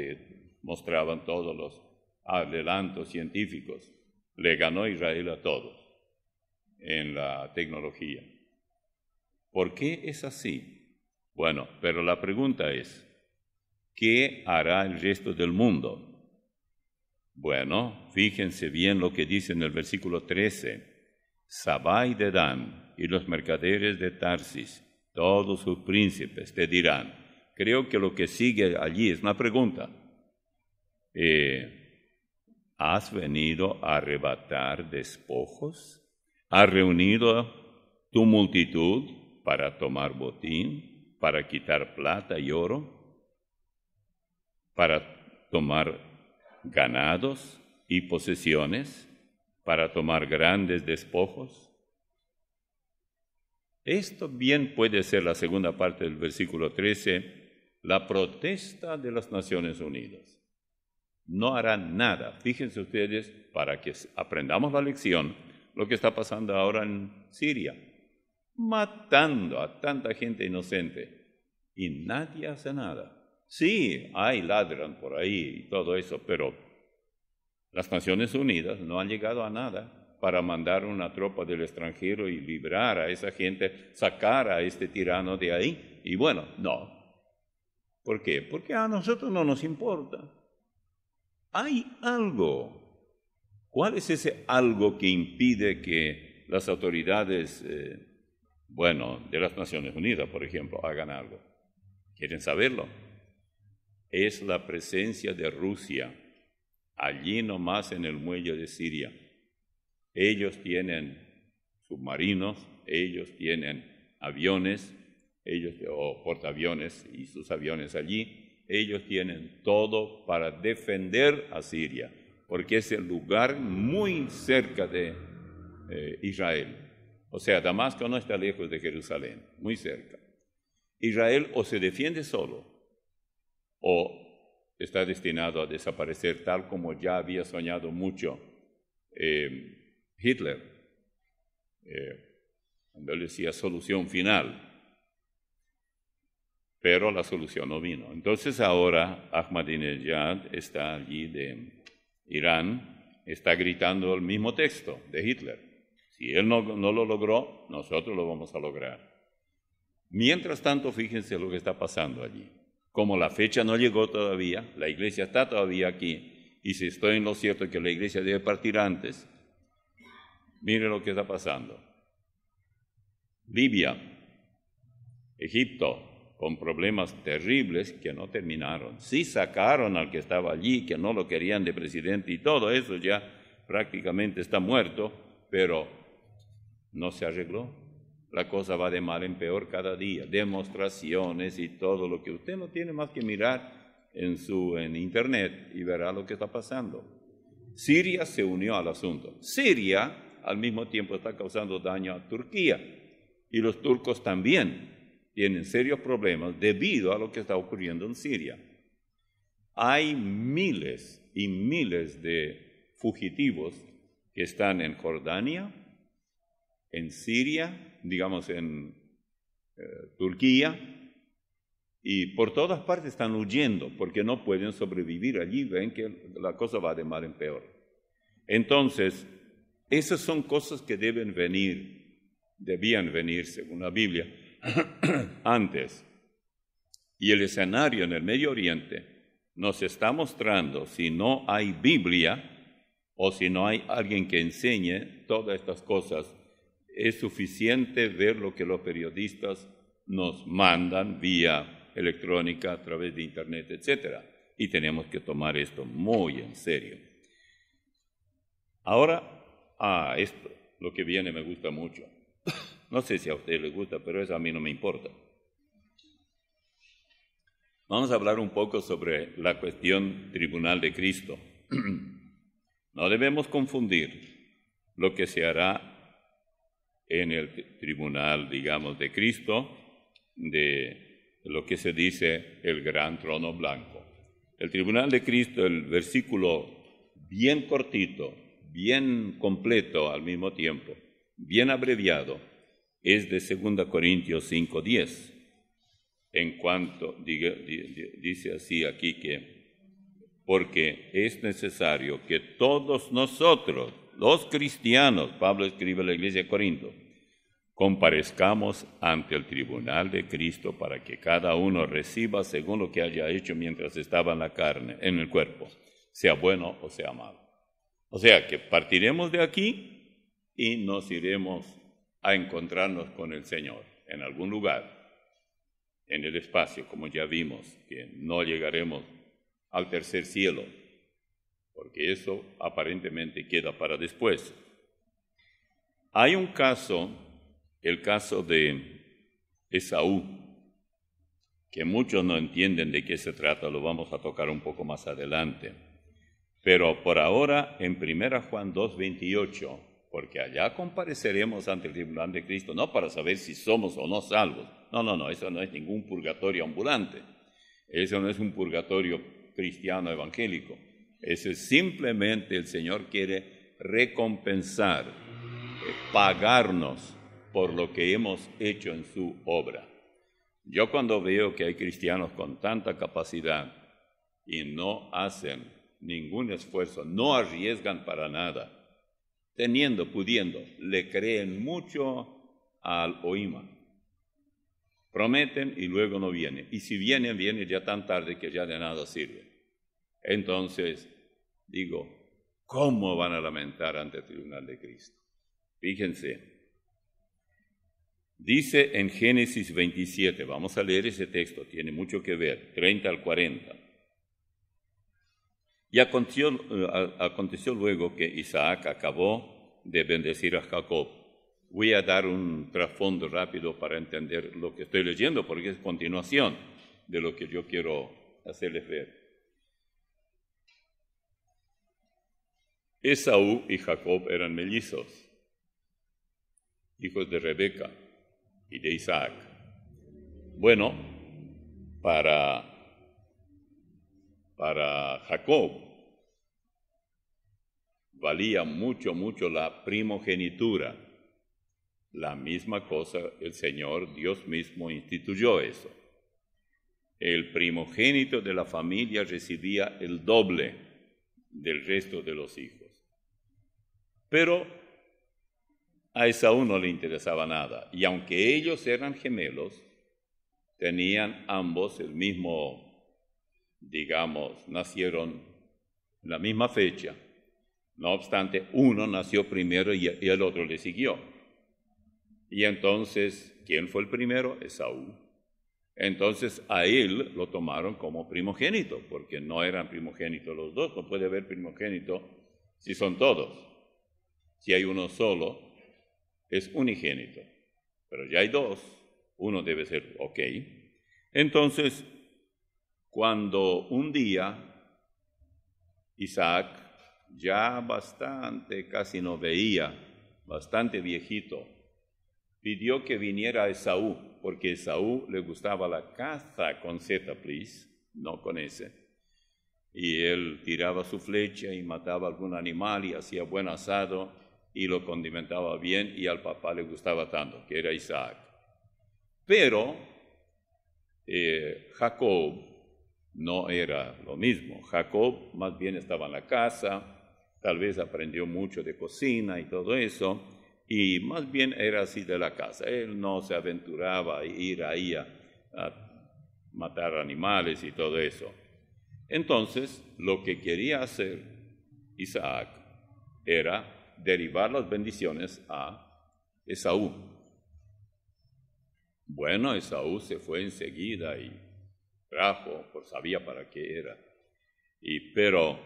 mostraban todos los adelantos científicos. Le ganó Israel a todos en la tecnología. ¿Por qué es así? Bueno, pero la pregunta es, ¿qué hará el resto del mundo? Bueno, fíjense bien lo que dice en el versículo 13. Sabá y Dedán y los mercaderes de Tarsis, todos sus príncipes, te dirán. Creo que lo que sigue allí es una pregunta. ¿Has venido a arrebatar despojos? ¿Has reunido tu multitud para tomar botín, para quitar plata y oro, para tomar ganados y posesiones, para tomar grandes despojos? Esto bien puede ser la segunda parte del versículo 13, la protesta de las Naciones Unidas. No harán nada. Fíjense ustedes, para que aprendamos la lección, lo que está pasando ahora en Siria, matando a tanta gente inocente, y nadie hace nada. Sí, hay ladran por ahí y todo eso, pero las Naciones Unidas no han llegado a nada para mandar una tropa del extranjero y librar a esa gente, sacar a este tirano de ahí. Y bueno, no. ¿Por qué? Porque a nosotros no nos importa. Hay algo. ¿Cuál es ese algo que impide que las autoridades, de las Naciones Unidas, por ejemplo, hagan algo? ¿Quieren saberlo? Es la presencia de Rusia, allí nomás en el muelle de Siria. Ellos tienen submarinos, ellos tienen aviones, o portaaviones y sus aviones allí. Ellos tienen todo para defender a Siria, porque es el lugar muy cerca de Israel. O sea, Damasco no está lejos de Jerusalén, muy cerca. Israel o se defiende solo, o está destinado a desaparecer, tal como ya había soñado mucho Hitler, cuando él decía solución final. Pero la solución no vino. Entonces ahora Ahmadinejad está allí de Irán, está gritando el mismo texto de Hitler. Si él no lo logró, nosotros lo vamos a lograr. Mientras tanto, fíjense lo que está pasando allí. Como la fecha no llegó todavía, la iglesia está todavía aquí, y si estoy en lo cierto que la iglesia debe partir antes, mire lo que está pasando. Libia, Egipto, con problemas terribles que no terminaron. Sí sacaron al que estaba allí, que no lo querían de presidente, y todo eso ya prácticamente está muerto, pero no se arregló. La cosa va de mal en peor cada día. Demostraciones y todo lo que usted no tiene más que mirar en internet y verá lo que está pasando. Siria se unió al asunto. Siria al mismo tiempo está causando daño a Turquía, y los turcos también. tienen serios problemas debido a lo que está ocurriendo en Siria. Hay miles y miles de fugitivos que están en Jordania, en Siria, digamos en Turquía, y por todas partes están huyendo porque no pueden sobrevivir allí, ven que la cosa va de mal en peor. Entonces, esas son cosas que debían venir según la Biblia, antes. Y el escenario en el Medio Oriente nos está mostrando, si no hay Biblia o si no hay alguien que enseñe todas estas cosas, es suficiente ver lo que los periodistas nos mandan vía electrónica, a través de Internet, etc. Y tenemos que tomar esto muy en serio. Ahora, esto, lo que viene me gusta mucho. No sé si a usted le gusta, pero eso a mí no me importa. Vamos a hablar un poco sobre la cuestión tribunal de Cristo. No debemos confundir lo que se hará en el tribunal, digamos, de Cristo, de lo que se dice el gran trono blanco. El tribunal de Cristo, el versículo bien cortito, bien completo al mismo tiempo, bien abreviado, es de 2 Corintios 5:10. En cuanto, dice así aquí que, porque es necesario que todos nosotros, los cristianos, Pablo escribe a la iglesia de Corinto, comparezcamos ante el tribunal de Cristo para que cada uno reciba según lo que haya hecho mientras estaba en la carne, en el cuerpo, sea bueno o sea malo. O sea que partiremos de aquí y nos iremos a encontrarnos con el Señor en algún lugar, en el espacio, como ya vimos, que no llegaremos al tercer cielo, porque eso aparentemente queda para después. Hay un caso, el caso de Esaú, que muchos no entienden de qué se trata, lo vamos a tocar un poco más adelante. Pero por ahora, en 1 Juan 2:28, porque allá compareceremos ante el tribunal de Cristo, no para saber si somos o no salvos. No, eso no es ningún purgatorio ambulante. Eso no es un purgatorio cristiano evangélico. Eso es simplemente el Señor quiere recompensar, pagarnos por lo que hemos hecho en su obra. Yo cuando veo que hay cristianos con tanta capacidad y no hacen ningún esfuerzo, no arriesgan para nada, pudiendo, le creen mucho al oíma. Prometen y luego no vienen. Y si vienen ya tan tarde que ya de nada sirve. Entonces, digo, ¿cómo van a lamentar ante el tribunal de Cristo? Fíjense, dice en Génesis 27, vamos a leer ese texto, tiene mucho que ver, 30 al 40. Y aconteció luego que Isaac acabó de bendecir a Jacob. Voy a dar un trasfondo rápido para entender lo que estoy leyendo, porque es continuación de lo que yo quiero hacerles ver. Esaú y Jacob eran mellizos, hijos de Rebeca y de Isaac. Bueno, para Jacob valía mucho la primogenitura. La misma cosa el Señor Dios mismo instituyó eso. El primogénito de la familia recibía el doble del resto de los hijos. Pero a Esaú no le interesaba nada. Y aunque ellos eran gemelos, tenían ambos el mismo, nacieron en la misma fecha. No obstante, uno nació primero y el otro le siguió. Y entonces, ¿quién fue el primero? Esaú. Entonces, a él lo tomaron como primogénito, porque no eran primogénitos los dos. No puede haber primogénito si son todos. Si hay uno solo, es unigénito. Pero ya hay dos, uno debe ser ok. Entonces, cuando un día Isaac, ya casi no veía, bastante viejito, pidió que viniera Esaú, porque a Esaú le gustaba la caza con Z, please, no con S. Y él tiraba su flecha y mataba algún animal y hacía buen asado y lo condimentaba bien, y al papá le gustaba tanto, que era Isaac. Pero Jacob no era lo mismo. Jacob más bien estaba en la casa, tal vez aprendió mucho de cocina y todo eso, y más bien era así de la casa. Él no se aventuraba a ir ahí a matar animales y todo eso. Entonces, lo que quería hacer Isaac era derivar las bendiciones a Esaú. Bueno, Esaú se fue enseguida y trajo, pues sabía para qué era. Pero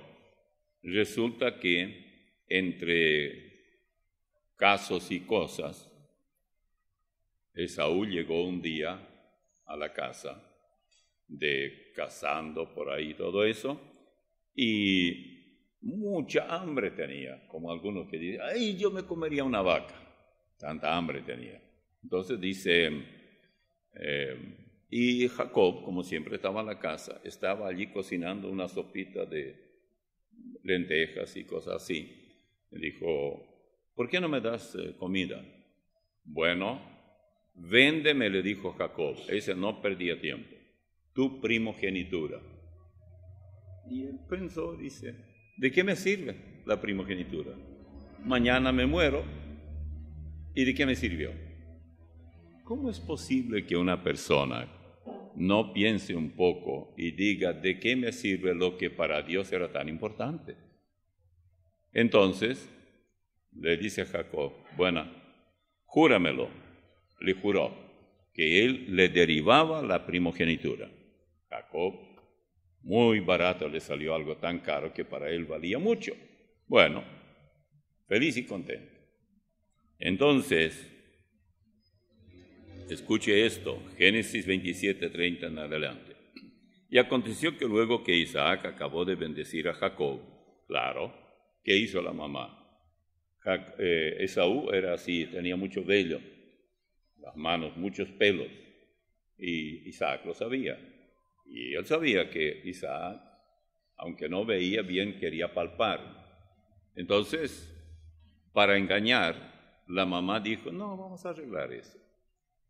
resulta que entre casos y cosas, Esaú llegó un día a la casa cazando por ahí todo eso, y mucha hambre tenía, como algunos que dicen, ¡ay, yo me comería una vaca! Tanta hambre tenía. Entonces dice, y Jacob, como siempre estaba en la casa, estaba allí cocinando una sopita de lentejas y cosas así. Le dijo, ¿por qué no me das comida? Bueno, véndeme, le dijo Jacob. Ese no perdía tiempo. Tu primogenitura. Y él pensó, dice, ¿de qué me sirve la primogenitura? Mañana me muero, ¿y de qué me sirvió? ¿Cómo es posible que una persona no piense un poco y diga, ¿de qué me sirve lo que para Dios era tan importante? Entonces, le dice a Jacob, bueno, júramelo. Le juró que él le derivaba la primogenitura. Jacob, muy barato le salió algo tan caro que para él valía mucho. Bueno, feliz y contento. Entonces, escuche esto, Génesis 27:30 en adelante. Y aconteció que luego que Isaac acabó de bendecir a Jacob, claro, ¿qué hizo la mamá? Esaú era así, tenía mucho vello, las manos, muchos pelos, y Isaac lo sabía. Y él sabía que Isaac, aunque no veía bien, quería palpar. Entonces, para engañar, la mamá dijo, no, vamos a arreglar eso.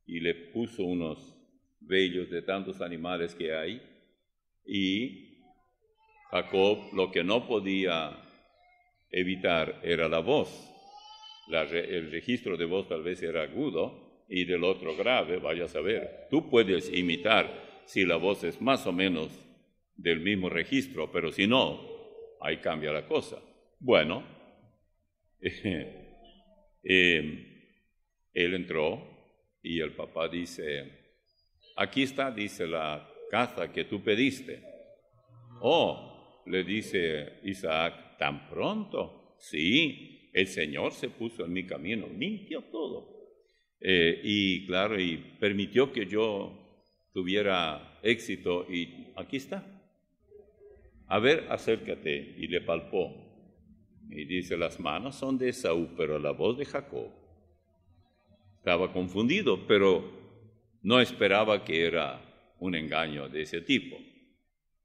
Y le puso unos vellos de tantos animales que hay, y Jacob lo que no podía evitar era la voz. El registro de voz tal vez era agudo y del otro grave, vaya a saber. Tú puedes imitar si la voz es más o menos del mismo registro, pero si no, ahí cambia la cosa. Bueno, él entró y el papá dice, aquí está, dice, la caza que tú pediste. Oh, le dice Isaac, ¿tan pronto? Sí, el Señor se puso en mi camino, limpió todo. Y claro, y permitió que yo tuviera éxito, y aquí está. A ver, acércate. Y le palpó. Y dice, las manos son de Esaú, pero la voz de Jacob. Estaba confundido, pero no esperaba que era un engaño de ese tipo.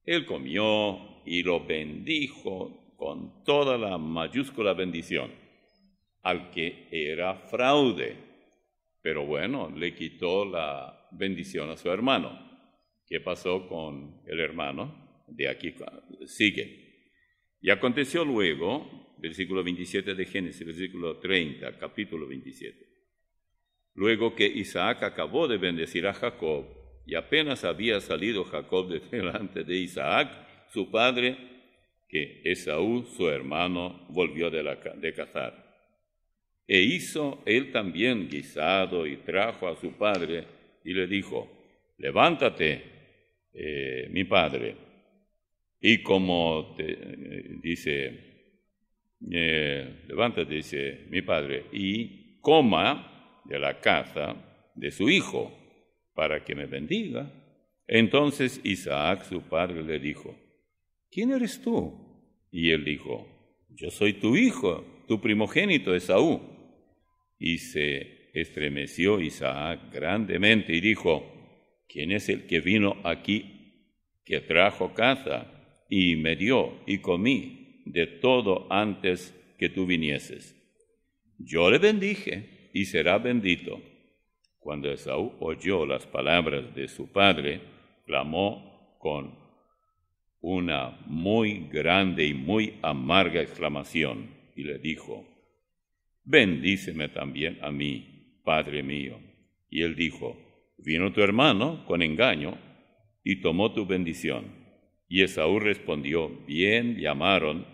Él comió y lo bendijo con toda la mayúscula bendición al que era fraude. Pero bueno, le quitó la bendición a su hermano. ¿Qué pasó con el hermano? De aquí sigue. Y aconteció luego, versículo 27 de Génesis, versículo 30, capítulo 27. Luego que Isaac acabó de bendecir a Jacob, y apenas había salido Jacob de delante de Isaac, su padre, que Esaú, su hermano, volvió de cazar. E hizo él también guisado y trajo a su padre y le dijo, levántate, mi padre. Y como levántate, dice mi padre, y coma de la caza de su hijo, para que me bendiga. Entonces Isaac, su padre, le dijo, ¿quién eres tú? Y él dijo, yo soy tu hijo, tu primogénito Esaú. Y se estremeció Isaac grandemente y dijo: ¿Quién es el que vino aquí, que trajo caza y me dio y comí de todo antes que tú vinieses? Yo le bendije y será bendito. Cuando Esaú oyó las palabras de su padre, clamó con una muy grande y muy amarga exclamación y le dijo: bendíceme también a mí, padre mío. Y él dijo: vino tu hermano con engaño y tomó tu bendición. Y Esaú respondió: bien llamaron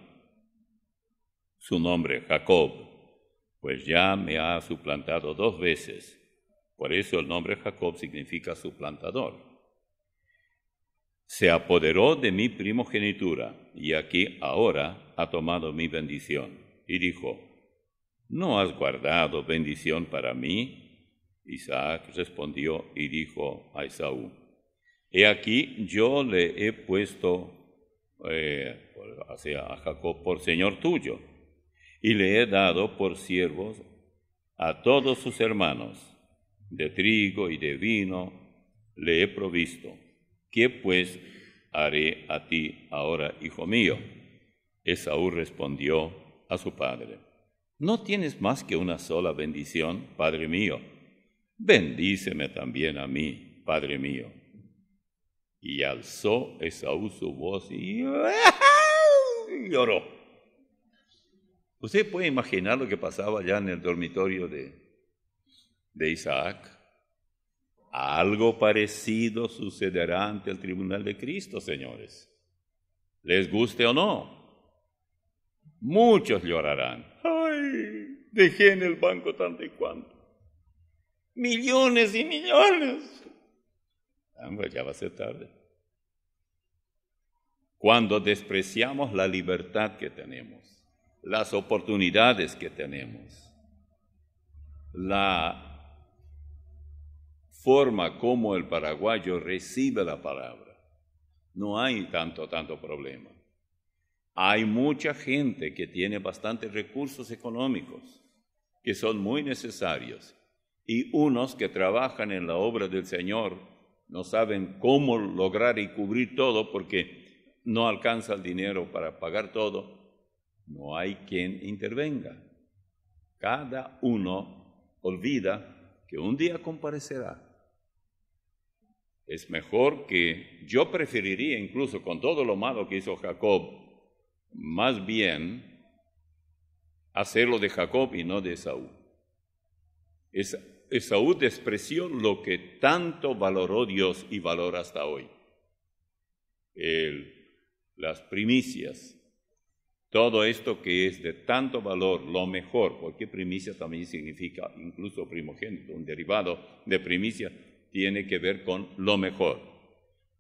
su nombre Jacob, pues ya me ha suplantado 2 veces. Por eso el nombre Jacob significa suplantador. Se apoderó de mi primogenitura, y aquí ahora ha tomado mi bendición. Y dijo: ¿no has guardado bendición para mí? Isaac respondió y dijo a Esaú: he aquí yo le he puesto a Jacob por señor tuyo, y le he dado por siervos a todos sus hermanos. De trigo y de vino le he provisto. ¿Qué pues haré a ti ahora, hijo mío? Esaú respondió a su padre: ¿no tienes más que una sola bendición, padre mío? Bendíceme también a mí, padre mío. Y alzó Esaú su voz y lloró. ¿Usted puede imaginar lo que pasaba allá en el dormitorio de Isaac? Algo parecido sucederá ante el tribunal de Cristo, señores. Les guste o no, muchos llorarán. ¡Ay! Dejé en el banco tanto y cuanto. Millones y millones. Pues ya va a ser tarde. Cuando despreciamos la libertad que tenemos, las oportunidades que tenemos, la forma como el paraguayo recibe la palabra, no hay tanto problema. Hay mucha gente que tiene bastantes recursos económicos, que son muy necesarios, y unos que trabajan en la obra del Señor no saben cómo lograr y cubrir todo porque no alcanza el dinero para pagar todo. No hay quien intervenga. Cada uno olvida que un día comparecerá. Es mejor que yo preferiría, incluso con todo lo malo que hizo Jacob, más bien hacerlo de Jacob y no de Esaú. Esaú despreció lo que tanto valoró Dios y valora hasta hoy. Las primicias, todo esto que es de tanto valor, lo mejor, porque primicia también significa incluso primogénito, un derivado de primicia tiene que ver con lo mejor.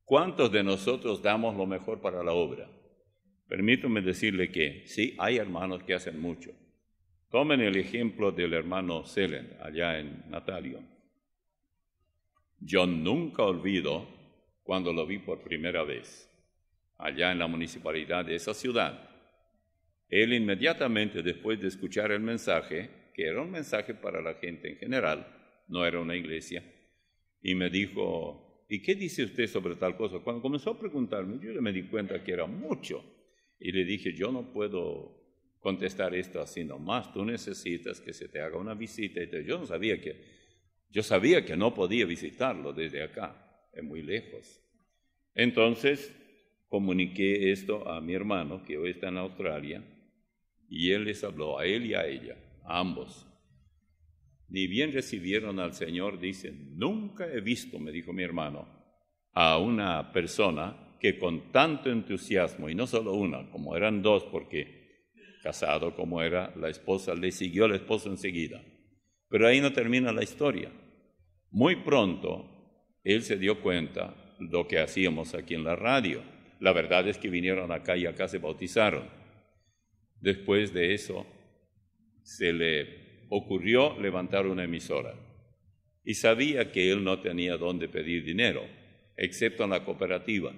¿Cuántos de nosotros damos lo mejor para la obra? Permítame decirle que sí, hay hermanos que hacen mucho. Tomen el ejemplo del hermano Selen, allá en Natalio. Yo nunca olvido cuando lo vi por primera vez, allá en la municipalidad de esa ciudad. Él inmediatamente después de escuchar el mensaje, que era un mensaje para la gente en general, no era una iglesia, y me dijo: ¿y qué dice usted sobre tal cosa? Cuando comenzó a preguntarme, yo me di cuenta que era mucho. Y le dije: yo no puedo contestar esto así nomás, tú necesitas que se te haga una visita. Entonces, yo sabía que no podía visitarlo desde acá, es muy lejos. Entonces, comuniqué esto a mi hermano, que hoy está en Australia, y él les habló, a él y a ella, a ambos. Ni bien recibieron al Señor, dicen: nunca he visto, me dijo mi hermano, a una persona que con tanto entusiasmo, y no solo una, como eran 2, porque casado como era, la esposa le siguió al esposo enseguida. Pero ahí no termina la historia. Muy pronto, él se dio cuenta lo que hacíamos aquí en la radio. La verdad es que vinieron acá y acá se bautizaron. Después de eso, se le ocurrió levantar una emisora y sabía que él no tenía dónde pedir dinero, excepto en la cooperativa.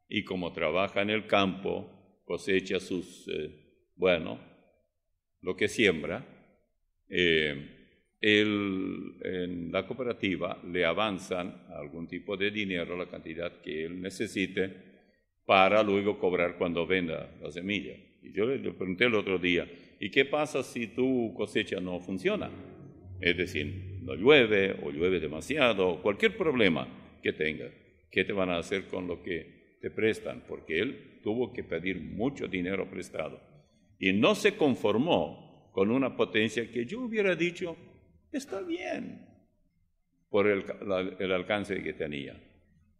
Y como trabaja en el campo, cosecha lo que siembra, en la cooperativa le avanzan algún tipo de dinero, la cantidad que él necesite, para luego cobrar cuando venda la semilla. Y yo le pregunté el otro día, ¿y qué pasa si tu cosecha no funciona? Es decir, no llueve o llueve demasiado, cualquier problema que tengas, ¿qué te van a hacer con lo que te prestan? Porque él tuvo que pedir mucho dinero prestado y no se conformó con una potencia que yo hubiera dicho, está bien, por el alcance que tenía.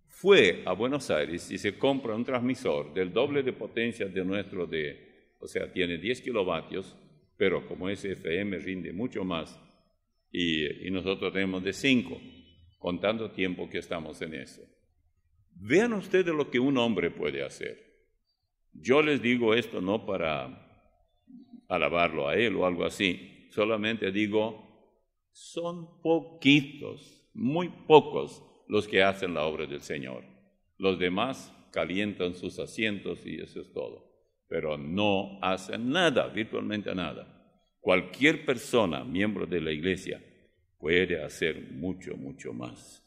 Fue a Buenos Aires y se compra un transmisor del doble de potencia de nuestro o sea, tiene 10 kilovatios, pero como es FM rinde mucho más, y nosotros tenemos de 5, contando tiempo que estamos en eso. Vean ustedes lo que un hombre puede hacer. Yo les digo esto no para alabarlo a él o algo así, solamente digo, son poquitos, muy pocos los que hacen la obra del Señor. Los demás calientan sus asientos y eso es todo. Pero no hacen nada, virtualmente nada. Cualquier persona, miembro de la iglesia, puede hacer mucho, mucho más.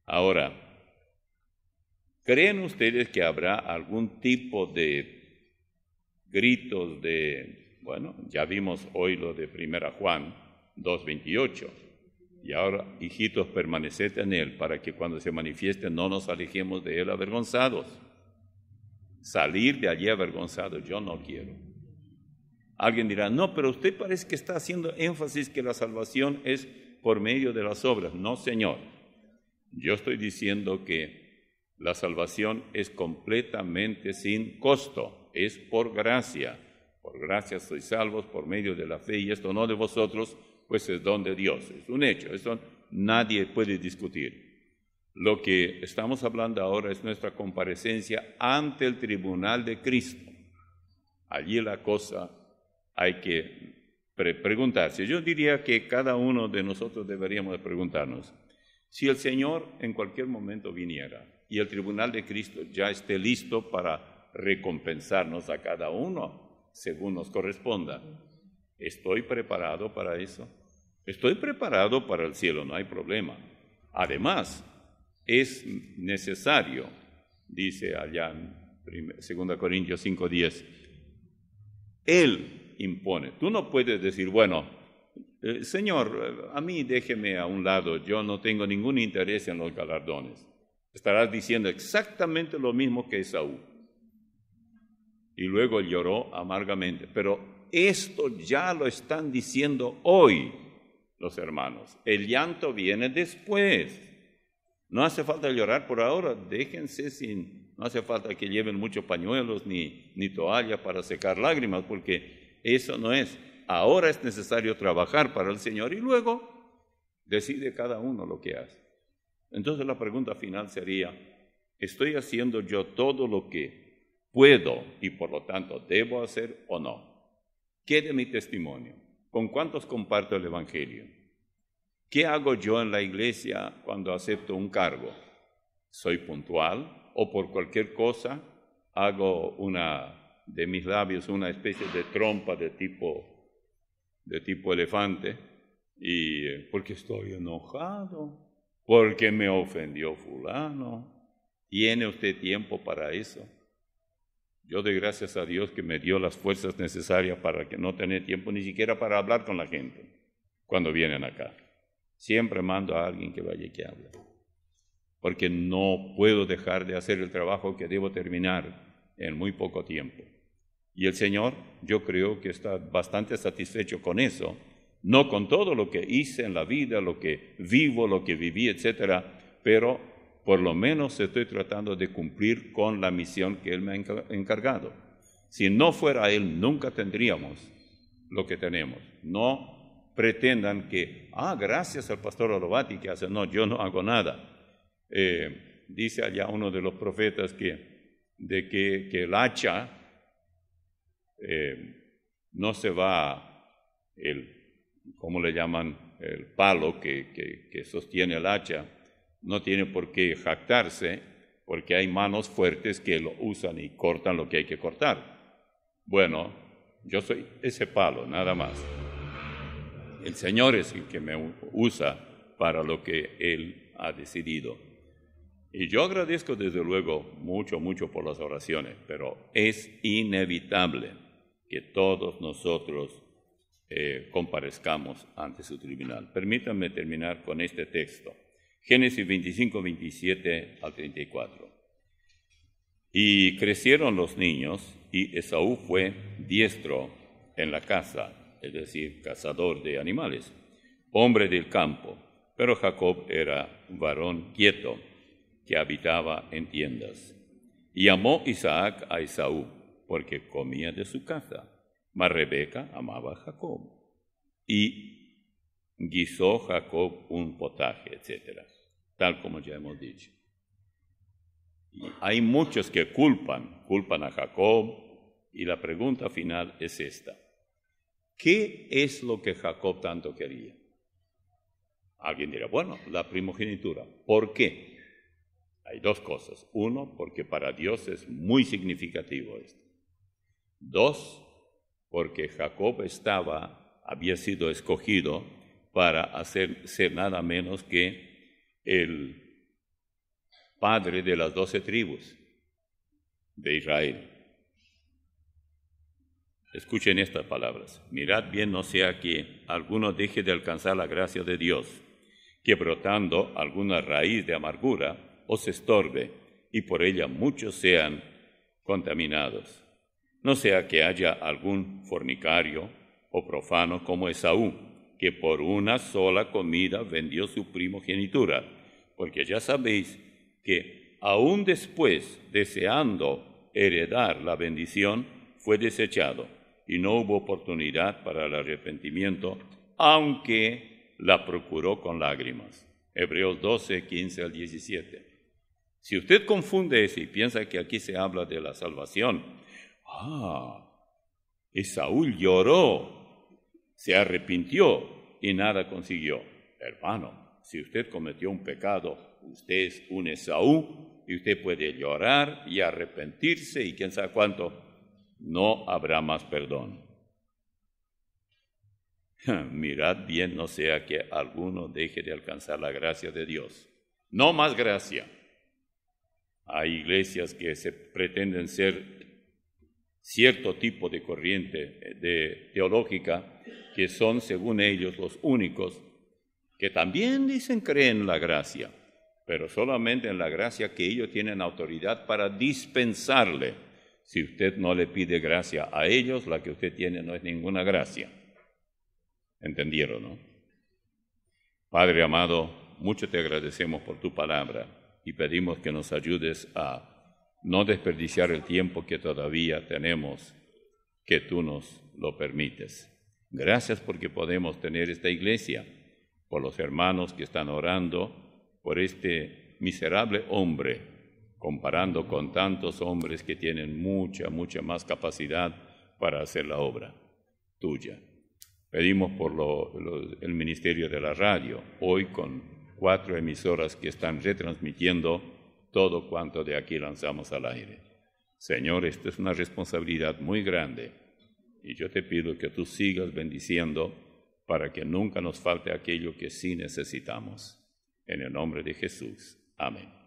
Ahora, ¿creen ustedes que habrá algún tipo de gritos bueno, ya vimos hoy lo de 1 Juan 2:28, y ahora, hijitos, permaneced en él, para que cuando se manifieste no nos alejemos de él avergonzados? Salir de allí avergonzados, yo no quiero. Alguien dirá, no, pero usted parece que está haciendo énfasis que la salvación es por medio de las obras. No, Señor. Yo estoy diciendo que la salvación es completamente sin costo, es por gracia. Por gracia sois salvos por medio de la fe, y esto no de vosotros, pues es don de Dios. Es un hecho, eso nadie puede discutir. Lo que estamos hablando ahora es nuestra comparecencia ante el tribunal de Cristo. Allí la cosa hay que preguntarse. Yo diría que cada uno de nosotros deberíamos de preguntarnos, si el Señor en cualquier momento viniera y el tribunal de Cristo ya esté listo para recompensarnos a cada uno según nos corresponda, ¿estoy preparado para eso? Estoy preparado para el cielo, no hay problema. Además, es necesario, dice allá en 2 Corintios 5:10, Él impone. Tú no puedes decir, bueno, Señor, a mí déjeme a un lado, yo no tengo ningún interés en los galardones. Estarás diciendo exactamente lo mismo que Esaú. Y luego lloró amargamente. Pero esto ya lo están diciendo hoy los hermanos. El llanto viene después. No hace falta llorar por ahora, déjense no hace falta que lleven muchos pañuelos ni toalla para secar lágrimas, porque eso no es. Ahora es necesario trabajar para el Señor y luego decide cada uno lo que hace. Entonces la pregunta final sería, ¿estoy haciendo yo todo lo que puedo y por lo tanto debo hacer o no? ¿Qué de mi testimonio? ¿Con cuántos comparto el Evangelio? ¿Qué hago yo en la iglesia cuando acepto un cargo? ¿Soy puntual o por cualquier cosa hago de mis labios una especie de trompa de tipo elefante? Y porque estoy enojado, porque me ofendió fulano. ¿Tiene usted tiempo para eso? Yo doy gracias a Dios que me dio las fuerzas necesarias para que no tener tiempo ni siquiera para hablar con la gente cuando vienen acá. Siempre mando a alguien que vaya y que hable, porque no puedo dejar de hacer el trabajo que debo terminar en muy poco tiempo. Y el Señor, yo creo que está bastante satisfecho con eso, no con todo lo que hice en la vida, lo que vivo, lo que viví, etcétera, pero por lo menos estoy tratando de cumplir con la misión que Él me ha encargado. Si no fuera Él, nunca tendríamos lo que tenemos. No pretendan que, gracias al pastor Olovati que hace. No, yo no hago nada. Dice allá uno de los profetas que el hacha no se va, ¿cómo le llaman? El palo que sostiene el hacha, no tiene por qué jactarse, porque hay manos fuertes que lo usan y cortan lo que hay que cortar. Bueno, yo soy ese palo, nada más. El Señor es el que me usa para lo que Él ha decidido. Y yo agradezco desde luego mucho por las oraciones, pero es inevitable que todos nosotros comparezcamos ante su tribunal. Permítanme terminar con este texto. Génesis 25, 27 al 34. Y crecieron los niños, y Esaú fue diestro en la caza, es decir, cazador de animales, hombre del campo, pero Jacob era varón quieto, que habitaba en tiendas. Y amó Isaac a Esaú, porque comía de su caza, mas Rebeca amaba a Jacob. Y guisó Jacob un potaje, etc., tal como ya hemos dicho. Y hay muchos que culpan a Jacob, y la pregunta final es esta: ¿qué es lo que Jacob tanto quería? Alguien dirá, bueno, la primogenitura. ¿Por qué? Hay dos cosas. Uno, porque para Dios es muy significativo esto. Dos, porque Jacob había sido escogido para ser nada menos que el padre de las 12 tribus de Israel. Escuchen estas palabras: mirad bien, no sea que alguno deje de alcanzar la gracia de Dios, que brotando alguna raíz de amargura os estorbe, y por ella muchos sean contaminados. No sea que haya algún fornicario o profano como Esaú, que por una sola comida vendió su primogenitura, porque ya sabéis que aún después, deseando heredar la bendición, fue desechado, y no hubo oportunidad para el arrepentimiento, aunque la procuró con lágrimas. Hebreos 12, 15 al 17. Si usted confunde eso y piensa que aquí se habla de la salvación, Esaú lloró, se arrepintió y nada consiguió. Hermano, si usted cometió un pecado, usted es un Esaú, y usted puede llorar y arrepentirse y quién sabe cuánto, no habrá más perdón. Mirad bien, no sea que alguno deje de alcanzar la gracia de Dios. No más gracia. Hay iglesias que se pretenden ser cierto tipo de corriente teológica, que son, según ellos, los únicos que también dicen creen en la gracia, pero solamente en la gracia que ellos tienen autoridad para dispensarle. Si usted no le pide gracia a ellos, la que usted tiene no es ninguna gracia. ¿Entendieron, no? Padre amado, mucho te agradecemos por tu palabra y pedimos que nos ayudes a no desperdiciar el tiempo que todavía tenemos, que tú nos lo permites. Gracias porque podemos tener esta iglesia, por los hermanos que están orando, por este miserable hombre, comparando con tantos hombres que tienen mucha más capacidad para hacer la obra tuya. Pedimos por el ministerio de la radio, hoy con 4 emisoras que están retransmitiendo todo cuanto de aquí lanzamos al aire. Señor, esto es una responsabilidad muy grande, y yo te pido que tú sigas bendiciendo para que nunca nos falte aquello que sí necesitamos. En el nombre de Jesús. Amén.